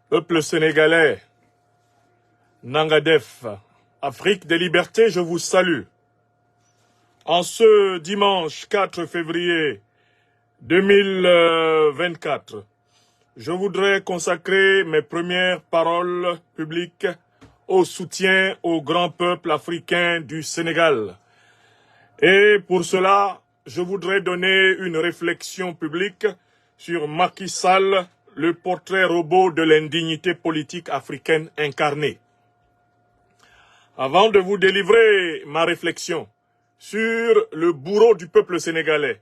Peuple sénégalais, Nangadef, Afrique des libertés, je vous salue. En ce dimanche 4 février 2024, je voudrais consacrer mes premières paroles publiques au soutien au grand peuple africain du Sénégal. Et pour cela, je voudrais donner une réflexion publique sur Macky Sall, le portrait robot de l'indignité politique africaine incarnée. Avant de vous délivrer ma réflexion sur le bourreau du peuple sénégalais,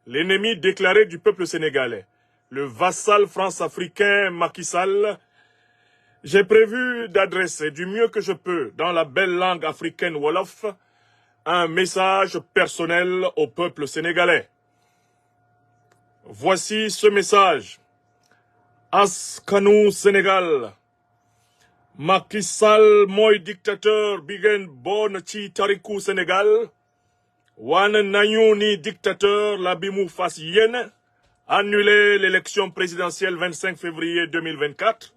l'ennemi déclaré du peuple sénégalais, le vassal france-africain Macky Sall, j'ai prévu d'adresser du mieux que je peux, dans la belle langue africaine Wolof, un message personnel au peuple sénégalais. Voici ce message. Askanu Sénégal. Macky Sall mooy dictateur bi ngeen bon ci tariku Sénégal. Wane nañu ni dictateur la bi mu fas yéene annuler l'élection présidentielle 25 février 2024.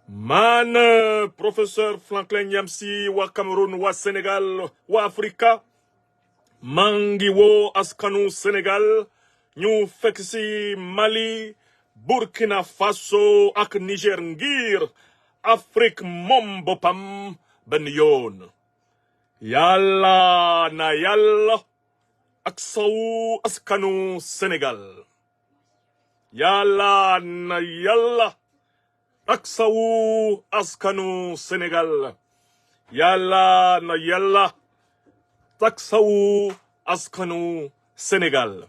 Man professeur Franklin Nyamsi wa Cameroun wa Sénégal wa Afrika mangi wo askanu Sénégal ñu fekk ci Mali, Burkina Faso ak Niger ngir Afrique moom boppam benn yoon. Yàlla na yàlla ak sawu askanu Sénégal. Yàlla na yàlla ak sawu askanu Sénégal. Yàlla na yàlla ak sawu askanu Sénégal.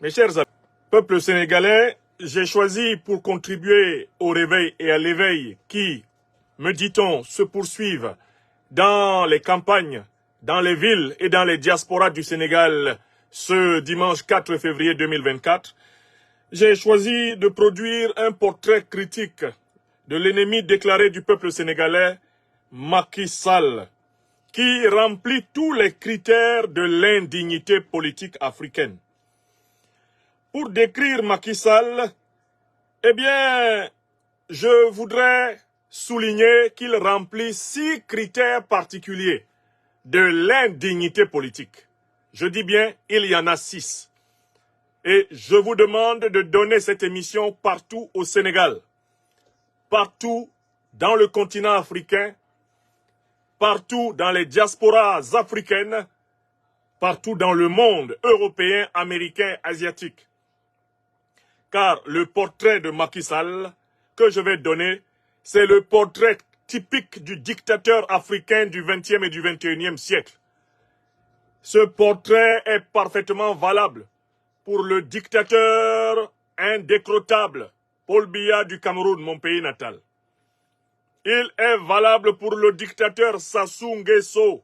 Mes chers amis, peuple sénégalais, j'ai choisi pour contribuer au réveil et à l'éveil qui, me dit-on, se poursuivent dans les campagnes, dans les villes et dans les diasporas du Sénégal ce dimanche 4 février 2024. J'ai choisi de produire un portrait critique de l'ennemi déclaré du peuple sénégalais, Macky Sall, qui remplit tous les critères de l'indignité politique africaine. Pour décrire Macky Sall, eh bien, je voudrais souligner qu'il remplit 6 critères particuliers de l'indignité politique. Je dis bien, il y en a 6. Et je vous demande de donner cette émission partout au Sénégal, partout dans le continent africain, partout dans les diasporas africaines, partout dans le monde européen, américain, asiatique. Car le portrait de Macky Sall que je vais donner, c'est le portrait typique du dictateur africain du XXe et du XXIe siècle. Ce portrait est parfaitement valable pour le dictateur indécrottable Paul Biya du Cameroun, mon pays natal. Il est valable pour le dictateur Sassou Nguesso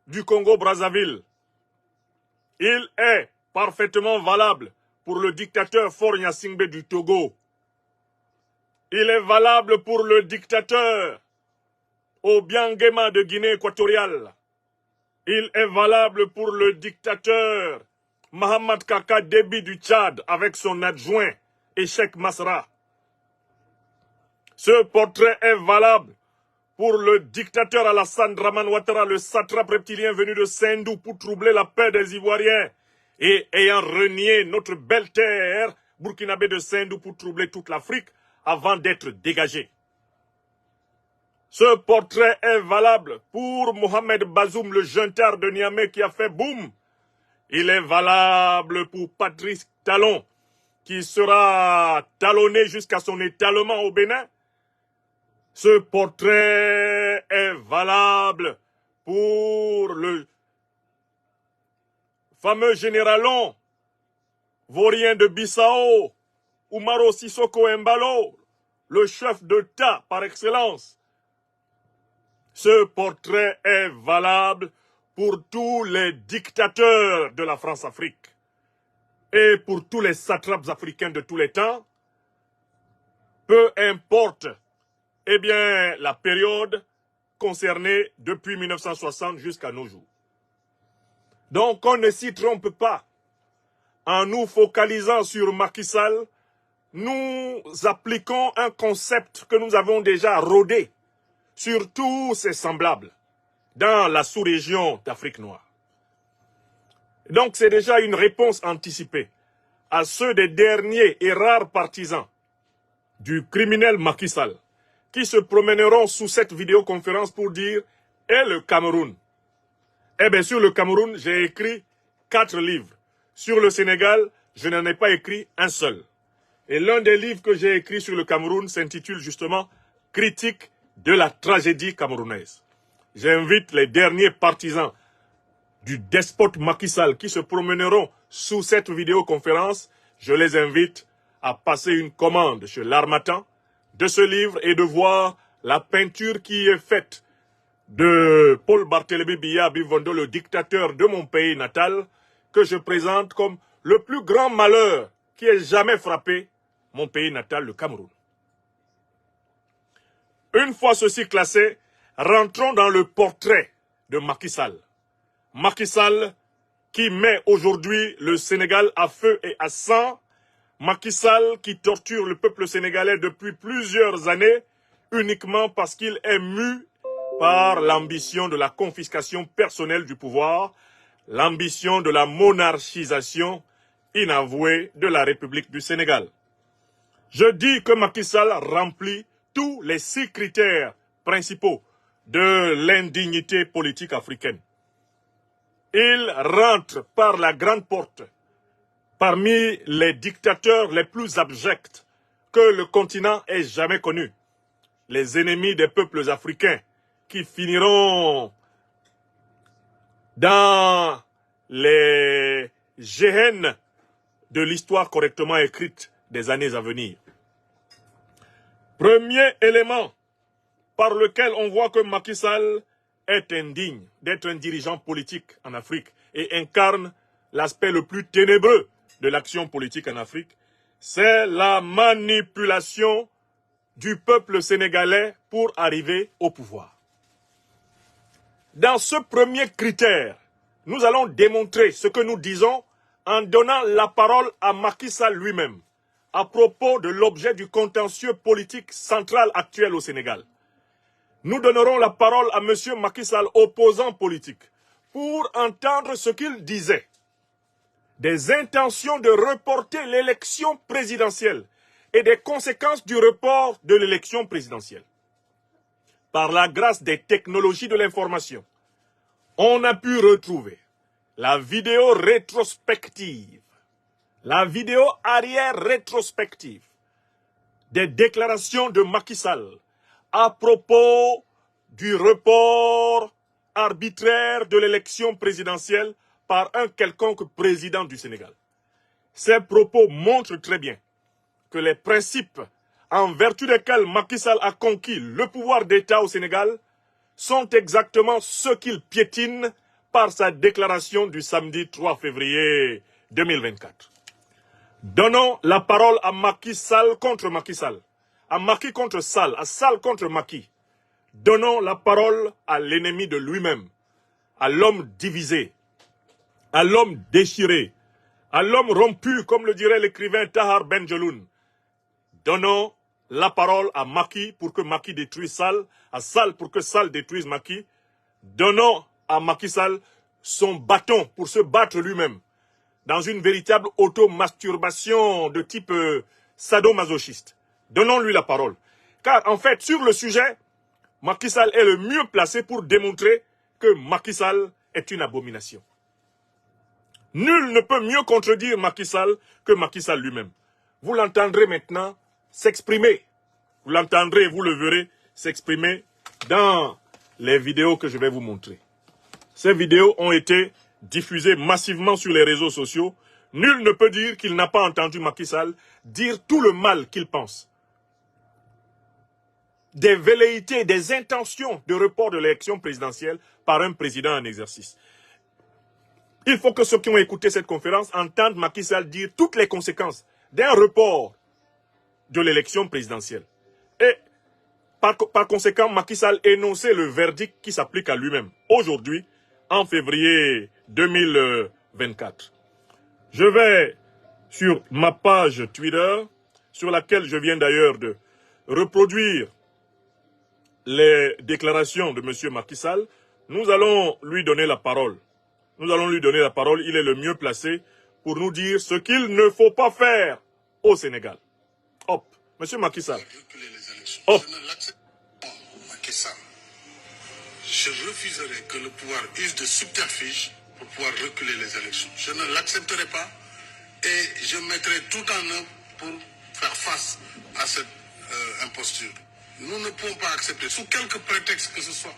du Congo-Brazzaville. Il est parfaitement valable pour le dictateur Faure Gnassingbé du Togo. Il est valable pour le dictateur Obiangema de Guinée équatoriale. Il est valable pour le dictateur Mohamed Kaka Déby du Tchad avec son adjoint Cheikh Masra. Ce portrait est valable pour le dictateur Alassane Dramane Ouattara, le satrape reptilien venu de Sendou pour troubler la paix des Ivoiriens et ayant renié notre belle terre burkinabé de Sendou pour troubler toute l'Afrique avant d'être dégagé. Ce portrait est valable pour Mohamed Bazoum, le junteur de Niamey qui a fait boum. Il est valable pour Patrice Talon, qui sera talonné jusqu'à son étalement au Bénin. Ce portrait est valable pour le fameux généralon vaurien de Bissau, Umaro Sissoko Embalo, le chef d'État par excellence. Ce portrait est valable pour tous les dictateurs de la France-Afrique et pour tous les satrapes africains de tous les temps, peu importe eh bien, la période concernée depuis 1960 jusqu'à nos jours. Donc, on ne s'y trompe pas. en nous focalisant sur Macky Sall, nous appliquons un concept que nous avons déjà rodé sur tous ses semblables dans la sous-région d'Afrique noire. Donc c'est déjà une réponse anticipée à ceux des derniers et rares partisans du criminel Macky Sall qui se promèneront sous cette vidéoconférence pour dire « Et le Cameroun ?» Eh bien sur le Cameroun, j'ai écrit 4 livres. Sur le Sénégal, je n'en ai pas écrit un seul. Et l'un des livres que j'ai écrit sur le Cameroun s'intitule justement « Critique de la tragédie camerounaise ». J'invite les derniers partisans du despote Macky Sall qui se promèneront sous cette vidéoconférence, je les invite à passer une commande chez l'Harmattan de ce livre et de voir la peinture qui est faite de Paul Barthélémy Biya Bivondo, le dictateur de mon pays natal, que je présente comme le plus grand malheur qui ait jamais frappé mon pays natal, le Cameroun. Une fois ceci classé, rentrons dans le portrait de Macky Sall. Macky Sall qui met aujourd'hui le Sénégal à feu et à sang. Macky Sall qui torture le peuple sénégalais depuis plusieurs années uniquement parce qu'il est mu par l'ambition de la confiscation personnelle du pouvoir, l'ambition de la monarchisation inavouée de la République du Sénégal. Je dis que Macky Sall remplit tous les 6 critères principaux de l'indignité politique africaine. Il rentre par la grande porte parmi les dictateurs les plus abjects que le continent ait jamais connus. Les ennemis des peuples africains qui finiront dans les géhennes de l'histoire correctement écrite des années à venir. Premier élément par lequel on voit que Macky Sall est indigne d'être un dirigeant politique en Afrique et incarne l'aspect le plus ténébreux de l'action politique en Afrique, c'est la manipulation du peuple sénégalais pour arriver au pouvoir. Dans ce premier critère, nous allons démontrer ce que nous disons en donnant la parole à Macky Sall lui-même à propos de l'objet du contentieux politique central actuel au Sénégal. Nous donnerons la parole à M. Macky Sall, opposant politique, pour entendre ce qu'il disait des intentions de reporter l'élection présidentielle et des conséquences du report de l'élection présidentielle. Par la grâce des technologies de l'information, on a pu retrouver la vidéo rétrospective, la vidéo arrière rétrospective des déclarations de Macky Sall à propos du report arbitraire de l'élection présidentielle par un quelconque président du Sénégal. Ces propos montrent très bien que les principes en vertu desquels Macky Sall a conquis le pouvoir d'État au Sénégal sont exactement ceux qu'il piétine par sa déclaration du samedi 3 février 2024. Donnons la parole à Macky Sall contre Macky Sall, à Macky contre Sall, à Sall contre Macky. Donnons la parole à l'ennemi de lui-même, à l'homme divisé, à l'homme déchiré, à l'homme rompu, comme le dirait l'écrivain Tahar Benjeloun. Donnons la parole à Macky pour que Macky détruise Sall, à Sall pour que Sall détruise Macky. Donnons à Macky Sall son bâton pour se battre lui-même dans une véritable automasturbation de type sadomasochiste. Donnons-lui la parole. Car en fait, sur le sujet, Macky Sall est le mieux placé pour démontrer que Macky Sall est une abomination. Nul ne peut mieux contredire Macky Sall que Macky Sall lui-même. Vous l'entendrez maintenant s'exprimer. Vous l'entendrez et vous le verrez s'exprimer dans les vidéos que je vais vous montrer. Ces vidéos ont été diffusées massivement sur les réseaux sociaux. Nul ne peut dire qu'il n'a pas entendu Macky Sall dire tout le mal qu'il pense. Des velléités, des intentions de report de l'élection présidentielle par un président en exercice. Il faut que ceux qui ont écouté cette conférence entendent Macky Sall dire toutes les conséquences d'un report de l'élection présidentielle. Et par conséquent, Macky Sall énonçait le verdict qui s'applique à lui-même aujourd'hui, en février 2024. Je vais sur ma page Twitter, sur laquelle je viens d'ailleurs de reproduire les déclarations de M. Macky Sall. Nous allons lui donner la parole. Nous allons lui donner la parole. Il est le mieux placé pour nous dire ce qu'il ne faut pas faire au Sénégal. Hop, M. Macky Sall. Hop. Macky Sall. Je refuserai que le pouvoir use de subterfuge pour pouvoir reculer les élections. Je ne l'accepterai pas et je mettrai tout en œuvre pour faire face à cette imposture. Nous ne pouvons pas accepter, sous quelque prétexte que ce soit,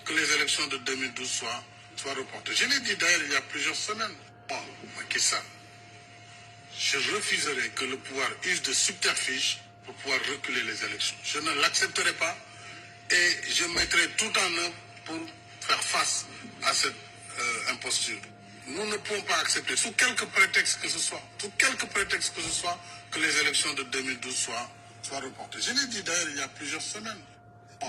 que les élections de 2012 soient reportées. Je l'ai dit d'ailleurs il y a plusieurs semaines. Bon, Macky Sall, je refuserai que le pouvoir use de subterfuge pour pouvoir reculer les élections. Je ne l'accepterai pas et je mettrai tout en œuvre pour faire face à cette imposture. Nous ne pouvons pas accepter, sous quelque prétexte que ce soit, que les élections de 2012 soient reportées. Je l'ai dit d'ailleurs il y a plusieurs semaines.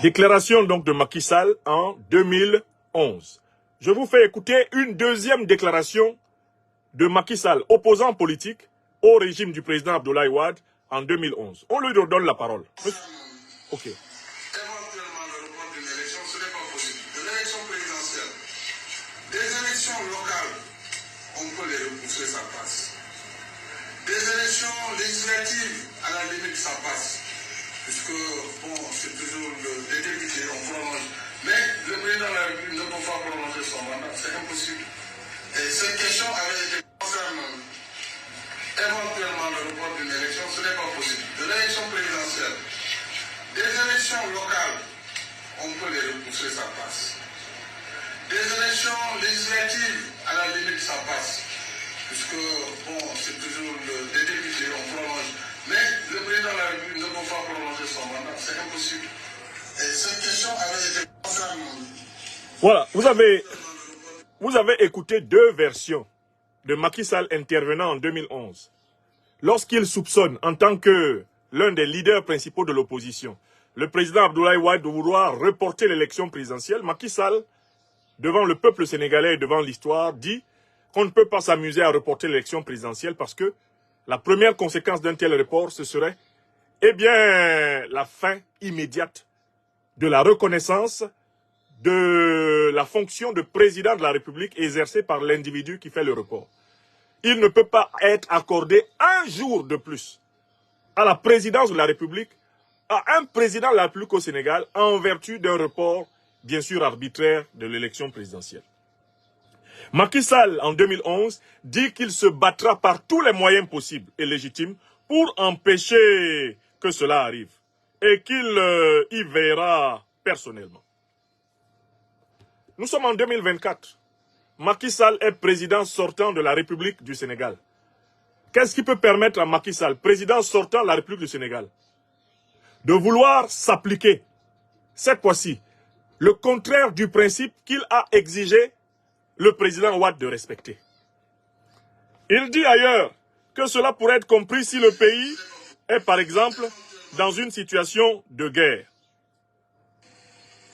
Déclaration donc de Macky Sall en 2011. Je vous fais écouter une deuxième déclaration de Macky Sall, opposant politique au régime du président Abdoulaye Wade en 2011. On lui redonne la parole. Ok. Éventuellement, le report d'une élection, ce n'est pas possible. De l'élection présidentielle, des élections locales, on peut les repousser, ça passe. Des élections législatives, à la limite, ça passe. Puisque, bon, c'est toujours des députés, on prolonge. Mais le président de la République ne peut pas prolonger son mandat, c'est impossible. Et cette question avait été concernée. Éventuellement, le report d'une élection, ce n'est pas possible. De l'élection présidentielle, des élections locales, on peut les repousser, ça passe. Des élections législatives, à la limite, ça passe. Puisque, bon, c'est toujours des députés, on prolonge. Mais le président de la République ne peut pas prolonger son mandat, c'est impossible. Et cette question avait été concernée. Voilà, vous avez écouté deux versions de Macky Sall intervenant en 2011. Lorsqu'il soupçonne, en tant que l'un des leaders principaux de l'opposition, le président Abdoulaye Wade de vouloir reporter l'élection présidentielle, Macky Sall, devant le peuple sénégalais et devant l'histoire, dit qu'on ne peut pas s'amuser à reporter l'élection présidentielle parce que la première conséquence d'un tel report, ce serait, eh bien, la fin immédiate de la reconnaissance de la fonction de président de la République exercée par l'individu qui fait le report. Il ne peut pas être accordé un jour de plus à la présidence de la République, à un président de la République au Sénégal, en vertu d'un report, bien sûr arbitraire, de l'élection présidentielle. Macky Sall, en 2011, dit qu'il se battra par tous les moyens possibles et légitimes pour empêcher que cela arrive et qu'il y veillera personnellement. Nous sommes en 2024. Macky Sall est président sortant de la République du Sénégal. Qu'est-ce qui peut permettre à Macky Sall, président sortant de la République du Sénégal, de vouloir s'appliquer, cette fois-ci, le contraire du principe qu'il a exigé le président Wade de respecter? Il dit ailleurs que cela pourrait être compris si le pays est, par exemple, dans une situation de guerre.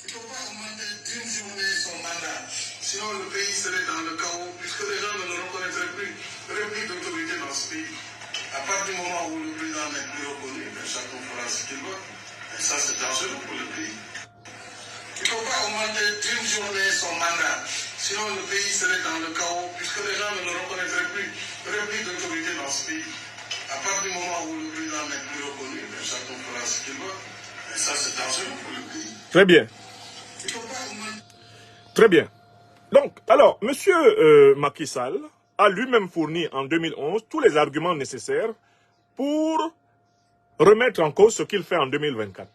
Il ne faut pas augmenter d'une journée son mandat, sinon le pays serait dans le chaos, puisque les gens ne le reconnaîtraient plus. Il n'y aurait plus d'autorité dans ce pays. À partir du moment où le président n'est plus reconnu, chacun fera ce qu'il veut. Et ça, c'est dangereux pour le pays. Il ne faut pas augmenter d'une journée son mandat, sinon le pays serait dans le chaos, puisque les gens ne le reconnaîtraient plus. Il n'y aurait plus d'autorité dans ce pays. À partir du moment où le président n'est plus reconnu, chacun fera ce qu'il veut. Et ça, c'est dangereux pour le pays. Très bien. Très bien. Donc, alors, M. Macky Sall a lui-même fourni en 2011 tous les arguments nécessaires pour remettre en cause ce qu'il fait en 2024.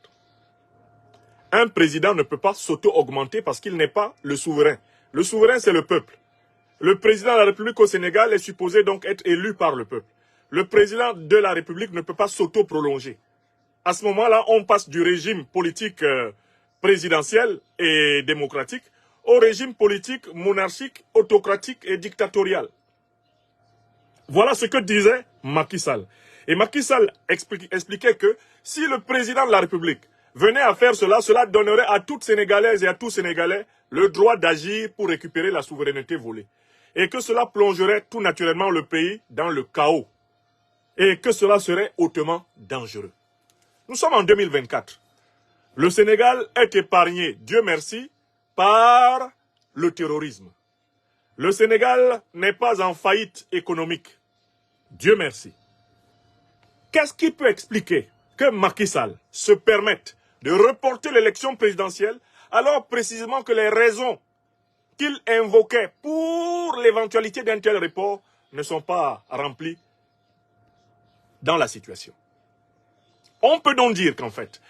Un président ne peut pas s'auto-augmenter parce qu'il n'est pas le souverain. Le souverain, c'est le peuple. Le président de la République au Sénégal est supposé donc être élu par le peuple. Le président de la République ne peut pas s'auto-prolonger. À ce moment-là, on passe du régime politique présidentiel et démocratique au régime politique monarchique, autocratique et dictatorial. Voilà ce que disait Macky Sall. Et Macky Sall expliquait que si le président de la République venait à faire cela, cela donnerait à toutes Sénégalaises et à tous Sénégalais le droit d'agir pour récupérer la souveraineté volée. et que cela plongerait tout naturellement le pays dans le chaos et que cela serait hautement dangereux. Nous sommes en 2024. Le Sénégal est épargné, Dieu merci, par le terrorisme. Le Sénégal n'est pas en faillite économique. Dieu merci. Qu'est-ce qui peut expliquer que Macky Sall se permette de reporter l'élection présidentielle alors précisément que les raisons qu'il invoquait pour l'éventualité d'un tel report ne sont pas remplies dans la situation? On peut donc dire qu'en fait,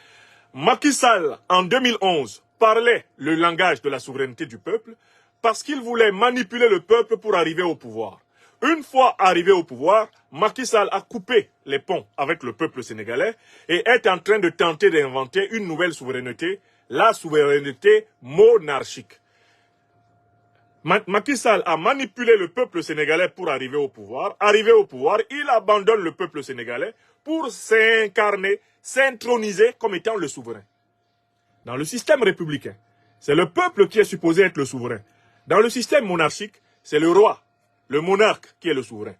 Macky Sall, en 2011, parlait le langage de la souveraineté du peuple parce qu'il voulait manipuler le peuple pour arriver au pouvoir. Une fois arrivé au pouvoir, Macky Sall a coupé les ponts avec le peuple sénégalais et est en train de tenter d'inventer une nouvelle souveraineté, la souveraineté monarchique. Macky Sall a manipulé le peuple sénégalais pour arriver au pouvoir. Arrivé au pouvoir, il abandonne le peuple sénégalais pour s'incarner, s'introniser comme étant le souverain. Dans le système républicain, c'est le peuple qui est supposé être le souverain. Dans le système monarchique, c'est le roi, le monarque qui est le souverain.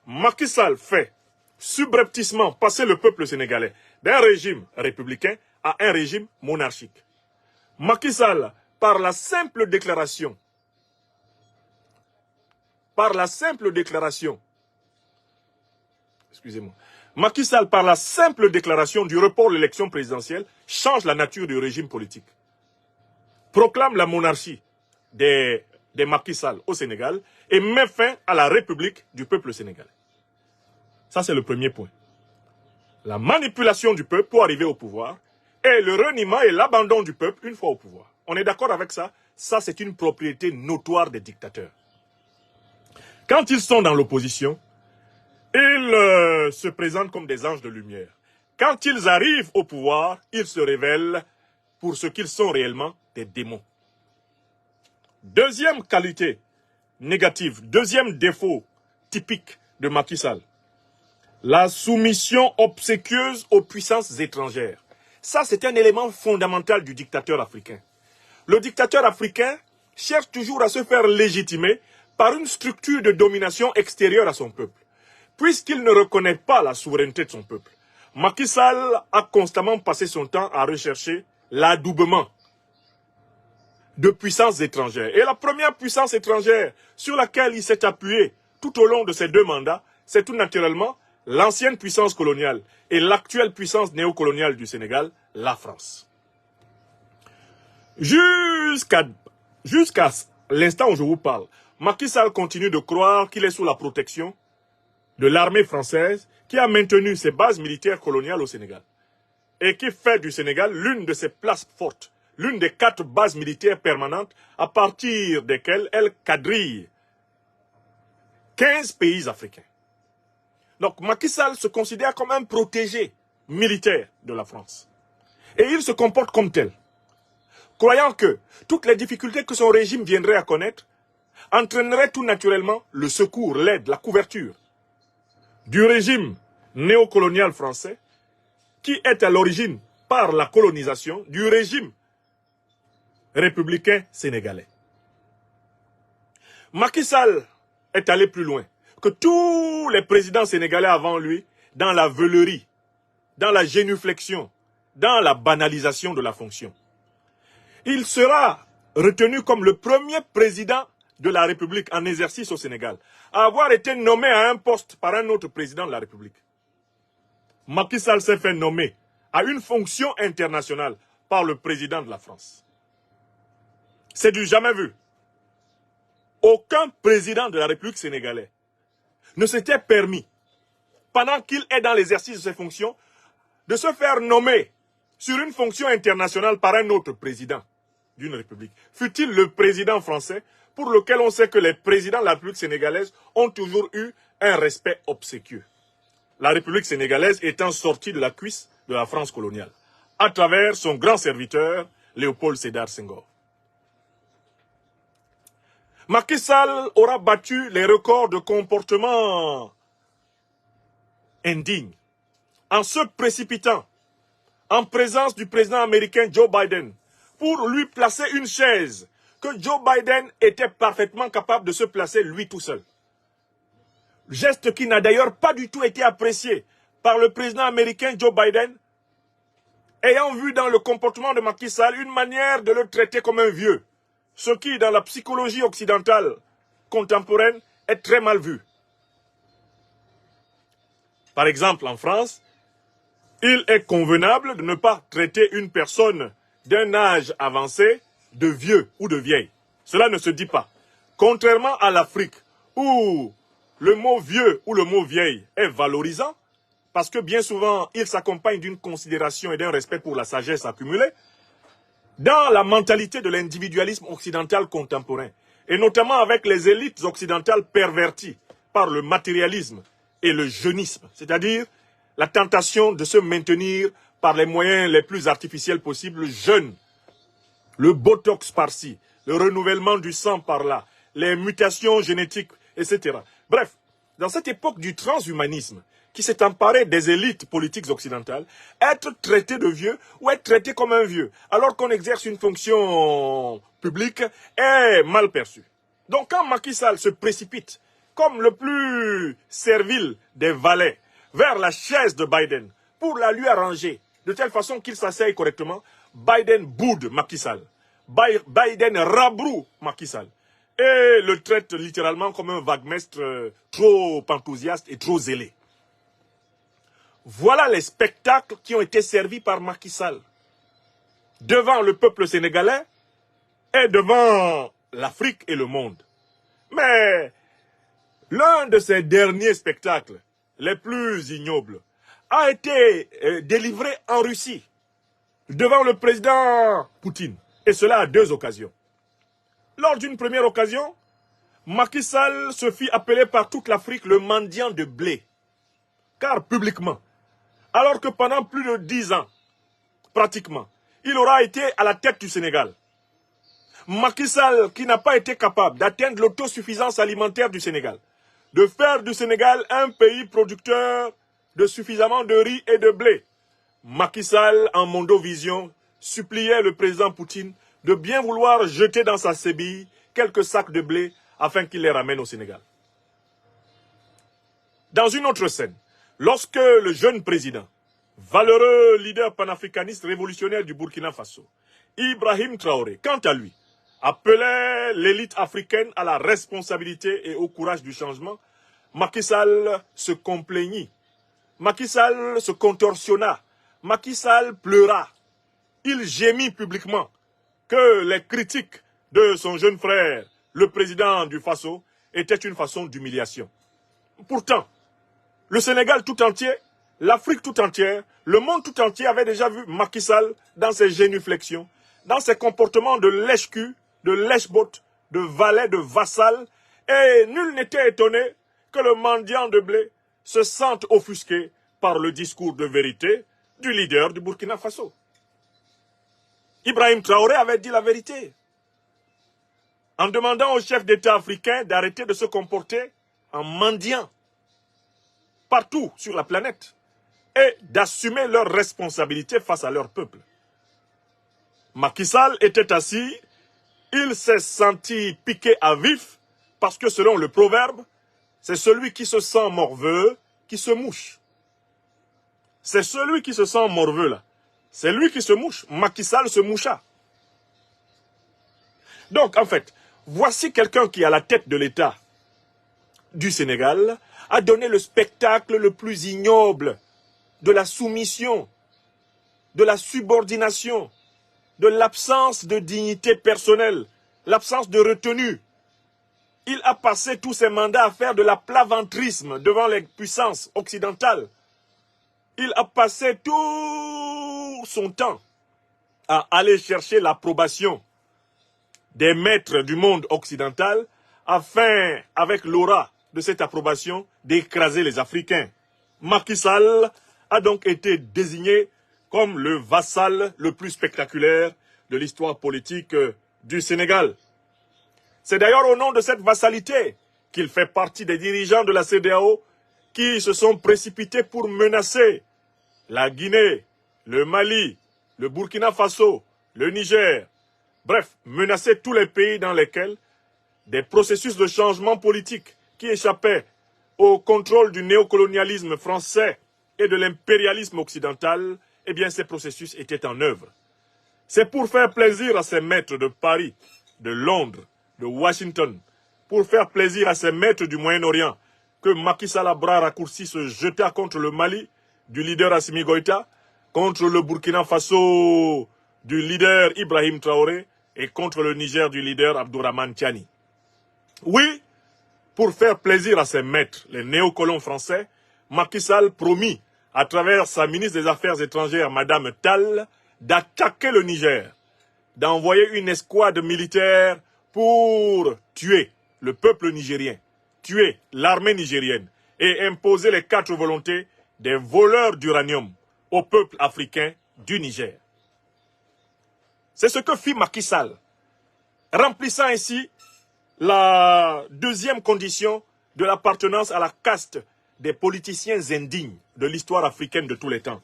Macky Sall fait subrepticement passer le peuple sénégalais d'un régime républicain à un régime monarchique. Macky Sall, par la simple déclaration, Macky Sall, par la simple déclaration du report de l'élection présidentielle, change la nature du régime politique. Proclame la monarchie des Macky Sall au Sénégal et met fin à la République du peuple sénégalais. Ça, c'est le premier point. La manipulation du peuple pour arriver au pouvoir et le reniement et l'abandon du peuple une fois au pouvoir. On est d'accord avec ça? Ça, c'est une propriété notoire des dictateurs. Quand ils sont dans l'opposition, ils se présentent comme des anges de lumière. Quand ils arrivent au pouvoir, ils se révèlent pour ce qu'ils sont réellement, des démons. Deuxième qualité négative, deuxième défaut typique de Macky Sall, la soumission obséquieuse aux puissances étrangères. Ça, c'est un élément fondamental du dictateur africain. Le dictateur africain cherche toujours à se faire légitimer par une structure de domination extérieure à son peuple. Puisqu'il ne reconnaît pas la souveraineté de son peuple, Macky Sall a constamment passé son temps à rechercher l'adoubement de puissances étrangères. Et la première puissance étrangère sur laquelle il s'est appuyé tout au long de ses 2 mandats, c'est tout naturellement l'ancienne puissance coloniale et l'actuelle puissance néocoloniale du Sénégal, la France. Jusqu'à l'instant où je vous parle, Macky Sall continue de croire qu'il est sous la protection de l'armée française qui a maintenu ses bases militaires coloniales au Sénégal et qui fait du Sénégal l'une de ses places fortes, l'une des 4 bases militaires permanentes à partir desquelles elle quadrille 15 pays africains. Donc Macky Sall se considère comme un protégé militaire de la France. Et il se comporte comme tel, croyant que toutes les difficultés que son régime viendrait à connaître entraîneraient tout naturellement le secours, l'aide, la couverture du régime néocolonial français qui est à l'origine, par la colonisation, du régime républicain sénégalais. Macky Sall est allé plus loin que tous les présidents sénégalais avant lui dans la veulerie, dans la génuflexion, dans la banalisation de la fonction. Il sera retenu comme le premier président de la République en exercice au Sénégal à avoir été nommé à un poste par un autre président de la République. Macky Sall s'est fait nommer à une fonction internationale par le président de la France. C'est du jamais vu. Aucun président de la République sénégalaise ne s'était permis, pendant qu'il est dans l'exercice de ses fonctions, de se faire nommer sur une fonction internationale par un autre président d'une république. Fut-il le président français, pour lequel on sait que les présidents de la République sénégalaise ont toujours eu un respect obséquieux. La République sénégalaise étant sortie de la cuisse de la France coloniale, à travers son grand serviteur, Léopold Sédar Senghor. Macky Sall aura battu les records de comportement indigne en se précipitant en présence du président américain Joe Biden pour lui placer une chaise que Joe Biden était parfaitement capable de se placer lui tout seul. Geste qui n'a d'ailleurs pas du tout été apprécié par le président américain Joe Biden, ayant vu dans le comportement de Macky Sall une manière de le traiter comme un vieux, ce qui, dans la psychologie occidentale contemporaine, est très mal vu. Par exemple, en France, il est convenable de ne pas traiter une personne d'un âge avancé de vieux ou de vieille. Cela ne se dit pas. Contrairement à l'Afrique, où le mot vieux ou le mot vieille est valorisant, parce que bien souvent, il s'accompagne d'une considération et d'un respect pour la sagesse accumulée, dans la mentalité de l'individualisme occidental contemporain, et notamment avec les élites occidentales perverties par le matérialisme et le jeunisme, c'est-à-dire la tentation de se maintenir par les moyens les plus artificiels possibles, jeune, le botox par-ci, le renouvellement du sang par-là, les mutations génétiques, etc. Bref, dans cette époque du transhumanisme, qui s'est emparé des élites politiques occidentales, être traité de vieux ou être traité comme un vieux, alors qu'on exerce une fonction publique, est mal perçu. Donc quand Macky Sall se précipite, comme le plus servile des valets, vers la chaise de Biden, pour la lui arranger, de telle façon qu'il s'asseye correctement, Biden boude Macky Sall. Biden rabroue Macky Sall. Et le traite littéralement comme un vaguemestre trop enthousiaste et trop zélé. Voilà les spectacles qui ont été servis par Macky Sall devant le peuple sénégalais et devant l'Afrique et le monde. Mais l'un de ces derniers spectacles, les plus ignobles, a été délivré en Russie devant le président Poutine. Et cela à deux occasions. Lors d'une première occasion, Macky Sall se fit appeler par toute l'Afrique le mendiant de blé. Car publiquement, alors que pendant plus de 10 ans, pratiquement, il aura été à la tête du Sénégal. Macky Sall, qui n'a pas été capable d'atteindre l'autosuffisance alimentaire du Sénégal, de faire du Sénégal un pays producteur de suffisamment de riz et de blé. Macky Sall, en mondovision, suppliait le président Poutine de bien vouloir jeter dans sa sébille quelques sacs de blé afin qu'il les ramène au Sénégal. Dans une autre scène, lorsque le jeune président, valeureux leader panafricaniste révolutionnaire du Burkina Faso, Ibrahim Traoré, quant à lui, appelait l'élite africaine à la responsabilité et au courage du changement, Macky Sall se complaignit. Macky Sall se contorsionna. Macky Sall pleura. Il gémit publiquement que les critiques de son jeune frère, le président du Faso, étaient une façon d'humiliation. Pourtant, le Sénégal tout entier, l'Afrique tout entière, le monde tout entier avait déjà vu Macky Sall dans ses génuflexions, dans ses comportements de lèche-cul, de lèche-botte, de valet, de vassal, et nul n'était étonné que le mendiant de blé se sente offusqué par le discours de vérité du leader du Burkina Faso. Ibrahim Traoré avait dit la vérité en demandant aux chefs d'État africains d'arrêter de se comporter en mendiant partout sur la planète et d'assumer leurs responsabilités face à leur peuple. Macky Sall était assis, il s'est senti piqué à vif parce que selon le proverbe, c'est celui qui se sent morveux qui se mouche. C'est celui qui se sent morveux là. C'est lui qui se mouche. Macky Sall se moucha. Donc en fait, voici quelqu'un qui est à la tête de l'État du Sénégal a donné le spectacle le plus ignoble de la soumission, de la subordination, de l'absence de dignité personnelle, l'absence de retenue. Il a passé tous ses mandats à faire de la plaventrisme devant les puissances occidentales. Il a passé tout son temps à aller chercher l'approbation des maîtres du monde occidental afin, avec l'aura de cette approbation, d'écraser les Africains. Macky Sall a donc été désigné comme le vassal le plus spectaculaire de l'histoire politique du Sénégal. C'est d'ailleurs au nom de cette vassalité qu'il fait partie des dirigeants de la CEDEAO qui se sont précipités pour menacer la Guinée, le Mali, le Burkina Faso, le Niger, Bref, menacer tous les pays dans lesquels des processus de changement politique qui échappaient au contrôle du néocolonialisme français et de l'impérialisme occidental, eh bien ces processus étaient en œuvre. C'est pour faire plaisir à ces maîtres de Paris, de Londres, de Washington, pour faire plaisir à ces maîtres du Moyen-Orient, que Macky Sall à bras raccourcis se jeta contre le Mali du leader Assimi Goïta, contre le Burkina Faso du leader Ibrahim Traoré et contre le Niger du leader Abdourahmane Tiani. Oui, pour faire plaisir à ses maîtres, les néocolons français, Macky Sall promit, à travers sa ministre des Affaires étrangères, Madame Tall, d'attaquer le Niger, d'envoyer une escouade militaire pour tuer le peuple nigérien, tuer l'armée nigérienne et imposer les 4 volontés des voleurs d'uranium au peuple africain du Niger. C'est ce que fit Macky Sall, remplissant ainsi la deuxième condition de l'appartenance à la caste des politiciens indignes de l'histoire africaine de tous les temps.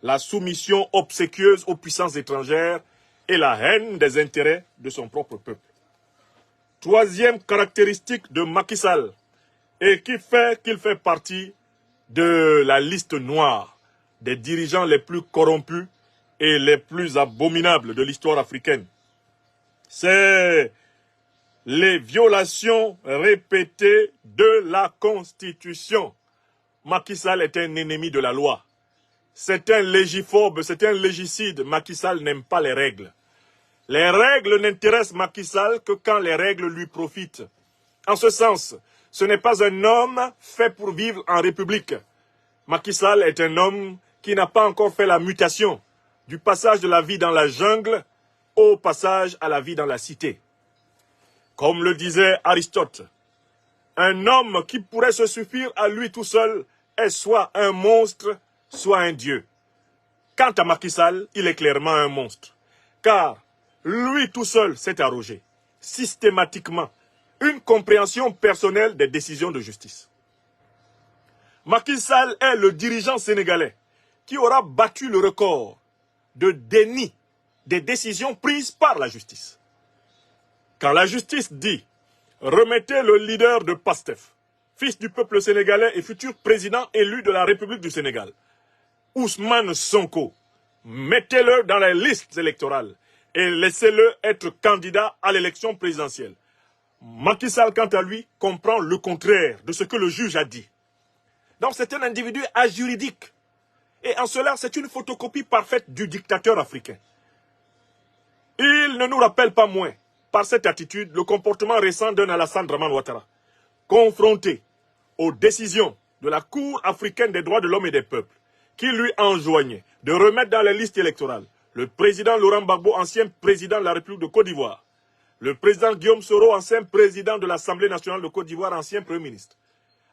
La soumission obséquieuse aux puissances étrangères et la haine des intérêts de son propre peuple. Troisième caractéristique de Macky Sall, et qui fait qu'il fait partie de la liste noire des dirigeants les plus corrompus et les plus abominables de l'histoire africaine. C'est les violations répétées de la Constitution. Macky Sall est un ennemi de la loi. C'est un légiphobe, c'est un légicide. Macky Sall n'aime pas les règles. Les règles n'intéressent Macky Sall que quand les règles lui profitent. En ce sens, ce n'est pas un homme fait pour vivre en République. Macky Sall est un homme qui n'a pas encore fait la mutation du passage de la vie dans la jungle au passage à la vie dans la cité. Comme le disait Aristote, un homme qui pourrait se suffire à lui tout seul est soit un monstre, soit un dieu. Quant à Macky Sall, il est clairement un monstre. Car lui tout seul s'est arrogé, systématiquement, une compréhension personnelle des décisions de justice. Macky Sall est le dirigeant sénégalais qui aura battu le record de déni des décisions prises par la justice. Quand la justice dit « Remettez le leader de PASTEF, fils du peuple sénégalais et futur président élu de la République du Sénégal, Ousmane Sonko, mettez-le dans les listes électorales et laissez-le être candidat à l'élection présidentielle. » Macky Sall, quant à lui, comprend le contraire de ce que le juge a dit. Donc c'est un individu ajuridique. Et en cela, c'est une photocopie parfaite du dictateur africain. Il ne nous rappelle pas moins, par cette attitude, le comportement récent d'un Alassane Dramane Ouattara, confronté aux décisions de la Cour africaine des droits de l'homme et des peuples, qui lui enjoignait de remettre dans les listes électorales le président Laurent Gbagbo, ancien président de la République de Côte d'Ivoire, le président Guillaume Soro, ancien président de l'Assemblée nationale de Côte d'Ivoire, ancien Premier ministre.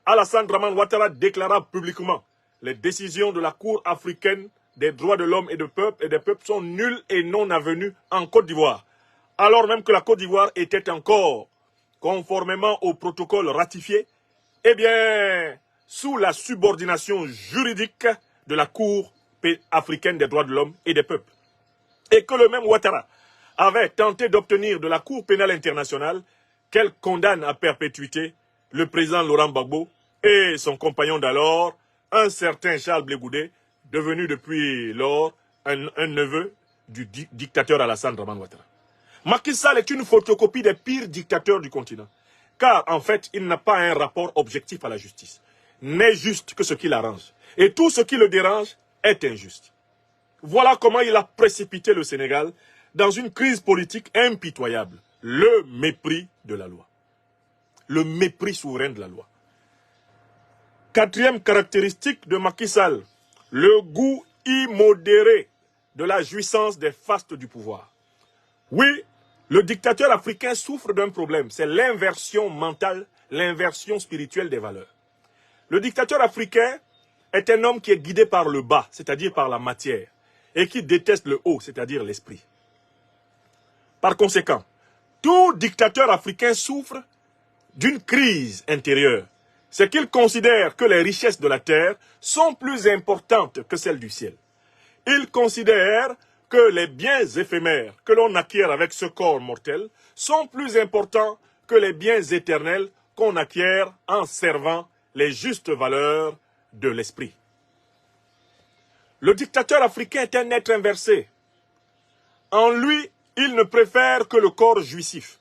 Alassane Dramane Ouattara déclara publiquement les décisions de la Cour africaine des droits de l'homme et des peuples sont nulles et non avenues en Côte d'Ivoire, alors même que la Côte d'Ivoire était encore, conformément au protocole ratifié, eh bien, sous la subordination juridique de la Cour africaine des droits de l'homme et des peuples. Et que le même Ouattara avait tenté d'obtenir de la Cour pénale internationale qu'elle condamne à perpétuité le président Laurent Gbagbo et son compagnon d'alors, un certain Charles Blé Goudé, devenu depuis lors un neveu du dictateur Alassane Dramane Ouattara. Macky Sall est une photocopie des pires dictateurs du continent, car en fait, il n'a pas un rapport objectif à la justice. N'est juste que ce qui l'arrange. Et tout ce qui le dérange est injuste. Voilà comment il a précipité le Sénégal dans une crise politique impitoyable. Le mépris de la loi. Le mépris souverain de la loi. Quatrième caractéristique de Macky Sall, le goût immodéré de la jouissance des fastes du pouvoir. Oui, le dictateur africain souffre d'un problème, c'est l'inversion mentale, l'inversion spirituelle des valeurs. Le dictateur africain est un homme qui est guidé par le bas, c'est-à-dire par la matière, et qui déteste le haut, c'est-à-dire l'esprit. Par conséquent, tout dictateur africain souffre d'une crise intérieure. C'est qu'il considère que les richesses de la terre sont plus importantes que celles du ciel. Il considère que les biens éphémères que l'on acquiert avec ce corps mortel sont plus importants que les biens éternels qu'on acquiert en servant les justes valeurs de l'esprit. Le dictateur africain est un être inversé. En lui, il ne préfère que le corps jouissif.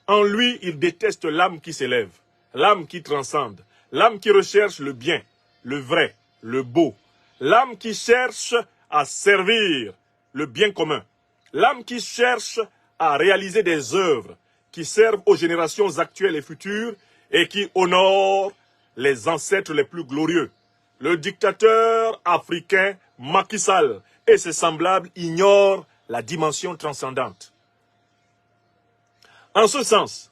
En lui, il déteste l'âme qui s'élève, l'âme qui transcende, l'âme qui recherche le bien, le vrai, le beau, l'âme qui cherche à servir le bien commun, l'âme qui cherche à réaliser des œuvres qui servent aux générations actuelles et futures et qui honorent les ancêtres les plus glorieux. Le dictateur africain Macky Sall et ses semblables ignorent la dimension transcendante. En ce sens,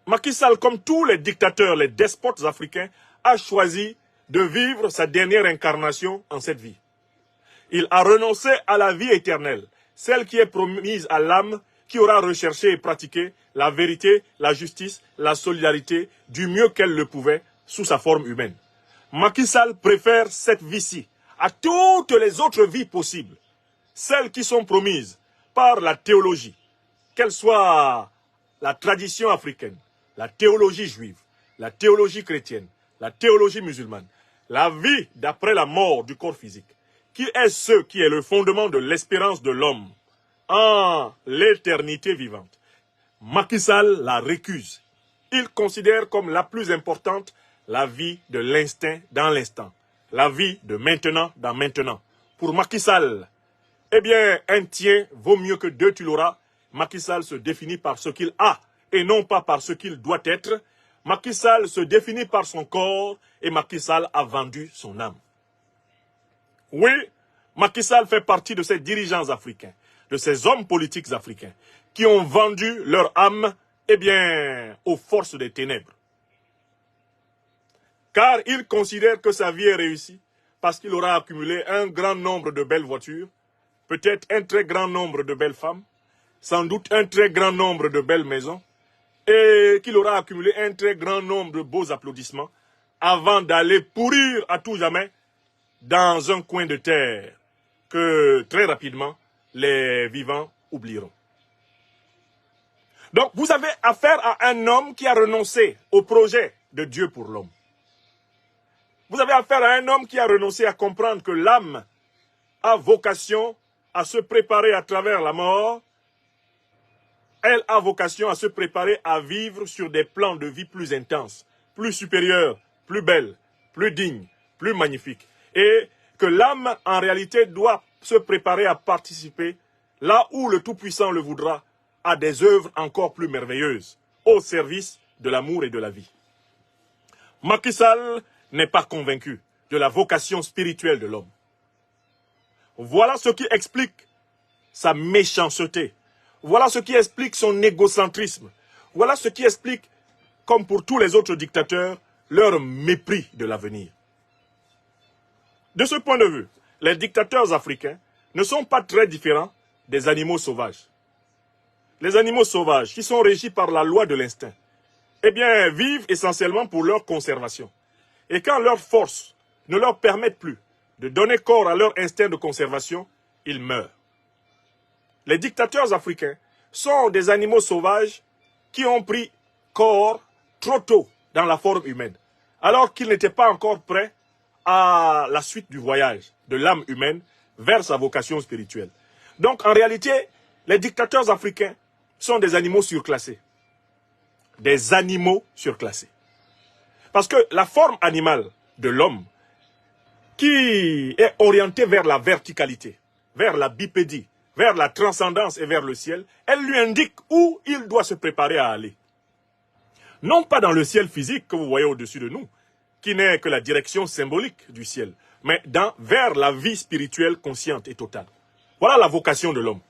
Macky Sall, comme tous les dictateurs, les despotes africains, a choisi de vivre sa dernière incarnation en cette vie. Il a renoncé à la vie éternelle, celle qui est promise à l'âme qui aura recherché et pratiqué la vérité, la justice, la solidarité du mieux qu'elle le pouvait sous sa forme humaine. Macky Sall préfère cette vie-ci à toutes les autres vies possibles, celles qui sont promises par la théologie, qu'elle soit la tradition africaine, la théologie juive, la théologie chrétienne, la théologie musulmane, la vie d'après la mort du corps physique, qui est ce qui est le fondement de l'espérance de l'homme en l'éternité vivante. Macky Sall la récuse. Il considère comme la plus importante la vie de l'instinct dans l'instant, la vie de maintenant dans maintenant. Pour Macky Sall, eh bien, un tien vaut mieux que deux tu l'auras. Macky Sall se définit par ce qu'il a et non pas par ce qu'il doit être. Macky Sall se définit par son corps et Macky Sall a vendu son âme. Oui, Macky Sall fait partie de ces dirigeants africains, de ces hommes politiques africains qui ont vendu leur âme, eh bien, aux forces des ténèbres. Car il considère que sa vie est réussie parce qu'il aura accumulé un grand nombre de belles voitures, peut-être un très grand nombre de belles femmes, sans doute un très grand nombre de belles maisons, et qu'il aura accumulé un très grand nombre de beaux applaudissements avant d'aller pourrir à tout jamais dans un coin de terre que très rapidement les vivants oublieront. Donc vous avez affaire à un homme qui a renoncé au projet de Dieu pour l'homme. Vous avez affaire à un homme qui a renoncé à comprendre que l'âme a vocation à se préparer à travers la mort. Elle a vocation à se préparer à vivre sur des plans de vie plus intenses, plus supérieurs, plus belles, plus dignes, plus magnifiques. Et que l'âme, en réalité, doit se préparer à participer, là où le Tout-Puissant le voudra, à des œuvres encore plus merveilleuses, au service de l'amour et de la vie. Macky Sall n'est pas convaincu de la vocation spirituelle de l'homme. Voilà ce qui explique sa méchanceté. Voilà ce qui explique son égocentrisme. Voilà ce qui explique, comme pour tous les autres dictateurs, leur mépris de l'avenir. De ce point de vue, les dictateurs africains ne sont pas très différents des animaux sauvages. Les animaux sauvages, qui sont régis par la loi de l'instinct, eh bien, vivent essentiellement pour leur conservation. Et quand leurs forces ne leur permettent plus de donner corps à leur instinct de conservation, ils meurent. Les dictateurs africains sont des animaux sauvages qui ont pris corps trop tôt dans la forme humaine, alors qu'ils n'étaient pas encore prêts à la suite du voyage de l'âme humaine vers sa vocation spirituelle. Donc, en réalité, les dictateurs africains sont des animaux surclassés. Des animaux surclassés. Parce que la forme animale de l'homme, qui est orientée vers la verticalité, vers la bipédie, vers la transcendance et vers le ciel, elle lui indique où il doit se préparer à aller. Non pas dans le ciel physique que vous voyez au-dessus de nous, qui n'est que la direction symbolique du ciel, mais vers la vie spirituelle consciente et totale. Voilà la vocation de l'homme.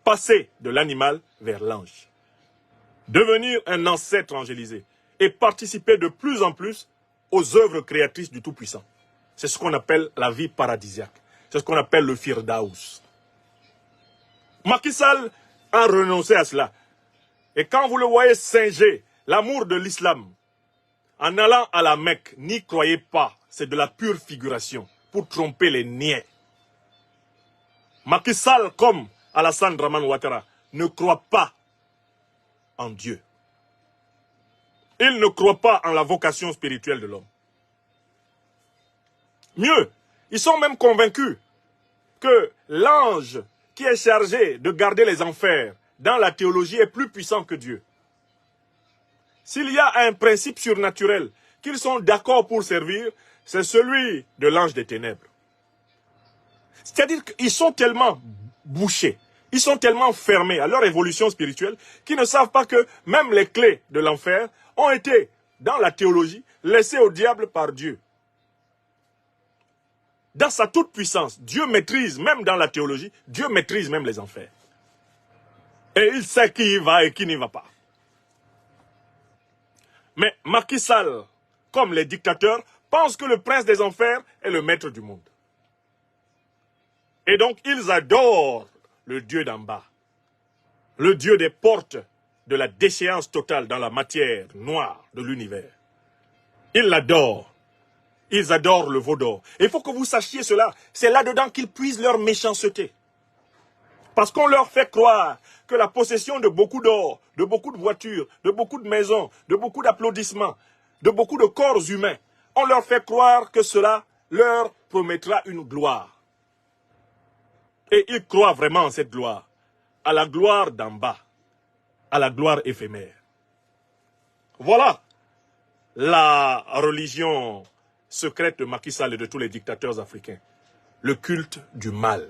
Passer de l'animal vers l'ange. Devenir un ancêtre angélisé et participer de plus en plus aux œuvres créatrices du Tout-Puissant. C'est ce qu'on appelle la vie paradisiaque. C'est ce qu'on appelle le Firdaus. Macky Sall a renoncé à cela. Et quand vous le voyez singer l'amour de l'islam, en allant à la Mecque, n'y croyez pas, c'est de la pure figuration pour tromper les niais. Macky Sall, comme Alassane Dramane Ouattara, ne croit pas en Dieu. Il ne croit pas en la vocation spirituelle de l'homme. Mieux, ils sont même convaincus que l'ange qui est chargé de garder les enfers dans la théologie est plus puissant que Dieu. S'il y a un principe surnaturel qu'ils sont d'accord pour servir, c'est celui de l'ange des ténèbres. C'est-à-dire qu'ils sont tellement bouchés, ils sont tellement fermés à leur évolution spirituelle qu'ils ne savent pas que même les clés de l'enfer ont été, dans la théologie, laissées au diable par Dieu. Dans sa toute-puissance, Dieu maîtrise, même dans la théologie, Dieu maîtrise même les enfers. Et il sait qui y va et qui n'y va pas. Mais Macky Sall, comme les dictateurs, pense que le prince des enfers est le maître du monde. Et donc, ils adorent le Dieu d'en bas. Le Dieu des portes de la déchéance totale dans la matière noire de l'univers. Ils l'adorent. Ils adorent le veau d'or. Et il faut que vous sachiez cela. C'est là-dedans qu'ils puisent leur méchanceté. Parce qu'on leur fait croire que la possession de beaucoup d'or, de beaucoup de voitures, de beaucoup de maisons, de beaucoup d'applaudissements, de beaucoup de corps humains, on leur fait croire que cela leur promettra une gloire. Et ils croient vraiment en cette gloire, à la gloire d'en bas, à la gloire éphémère. Voilà la religion secrète de Macky Sall et de tous les dictateurs africains. Le culte du mal.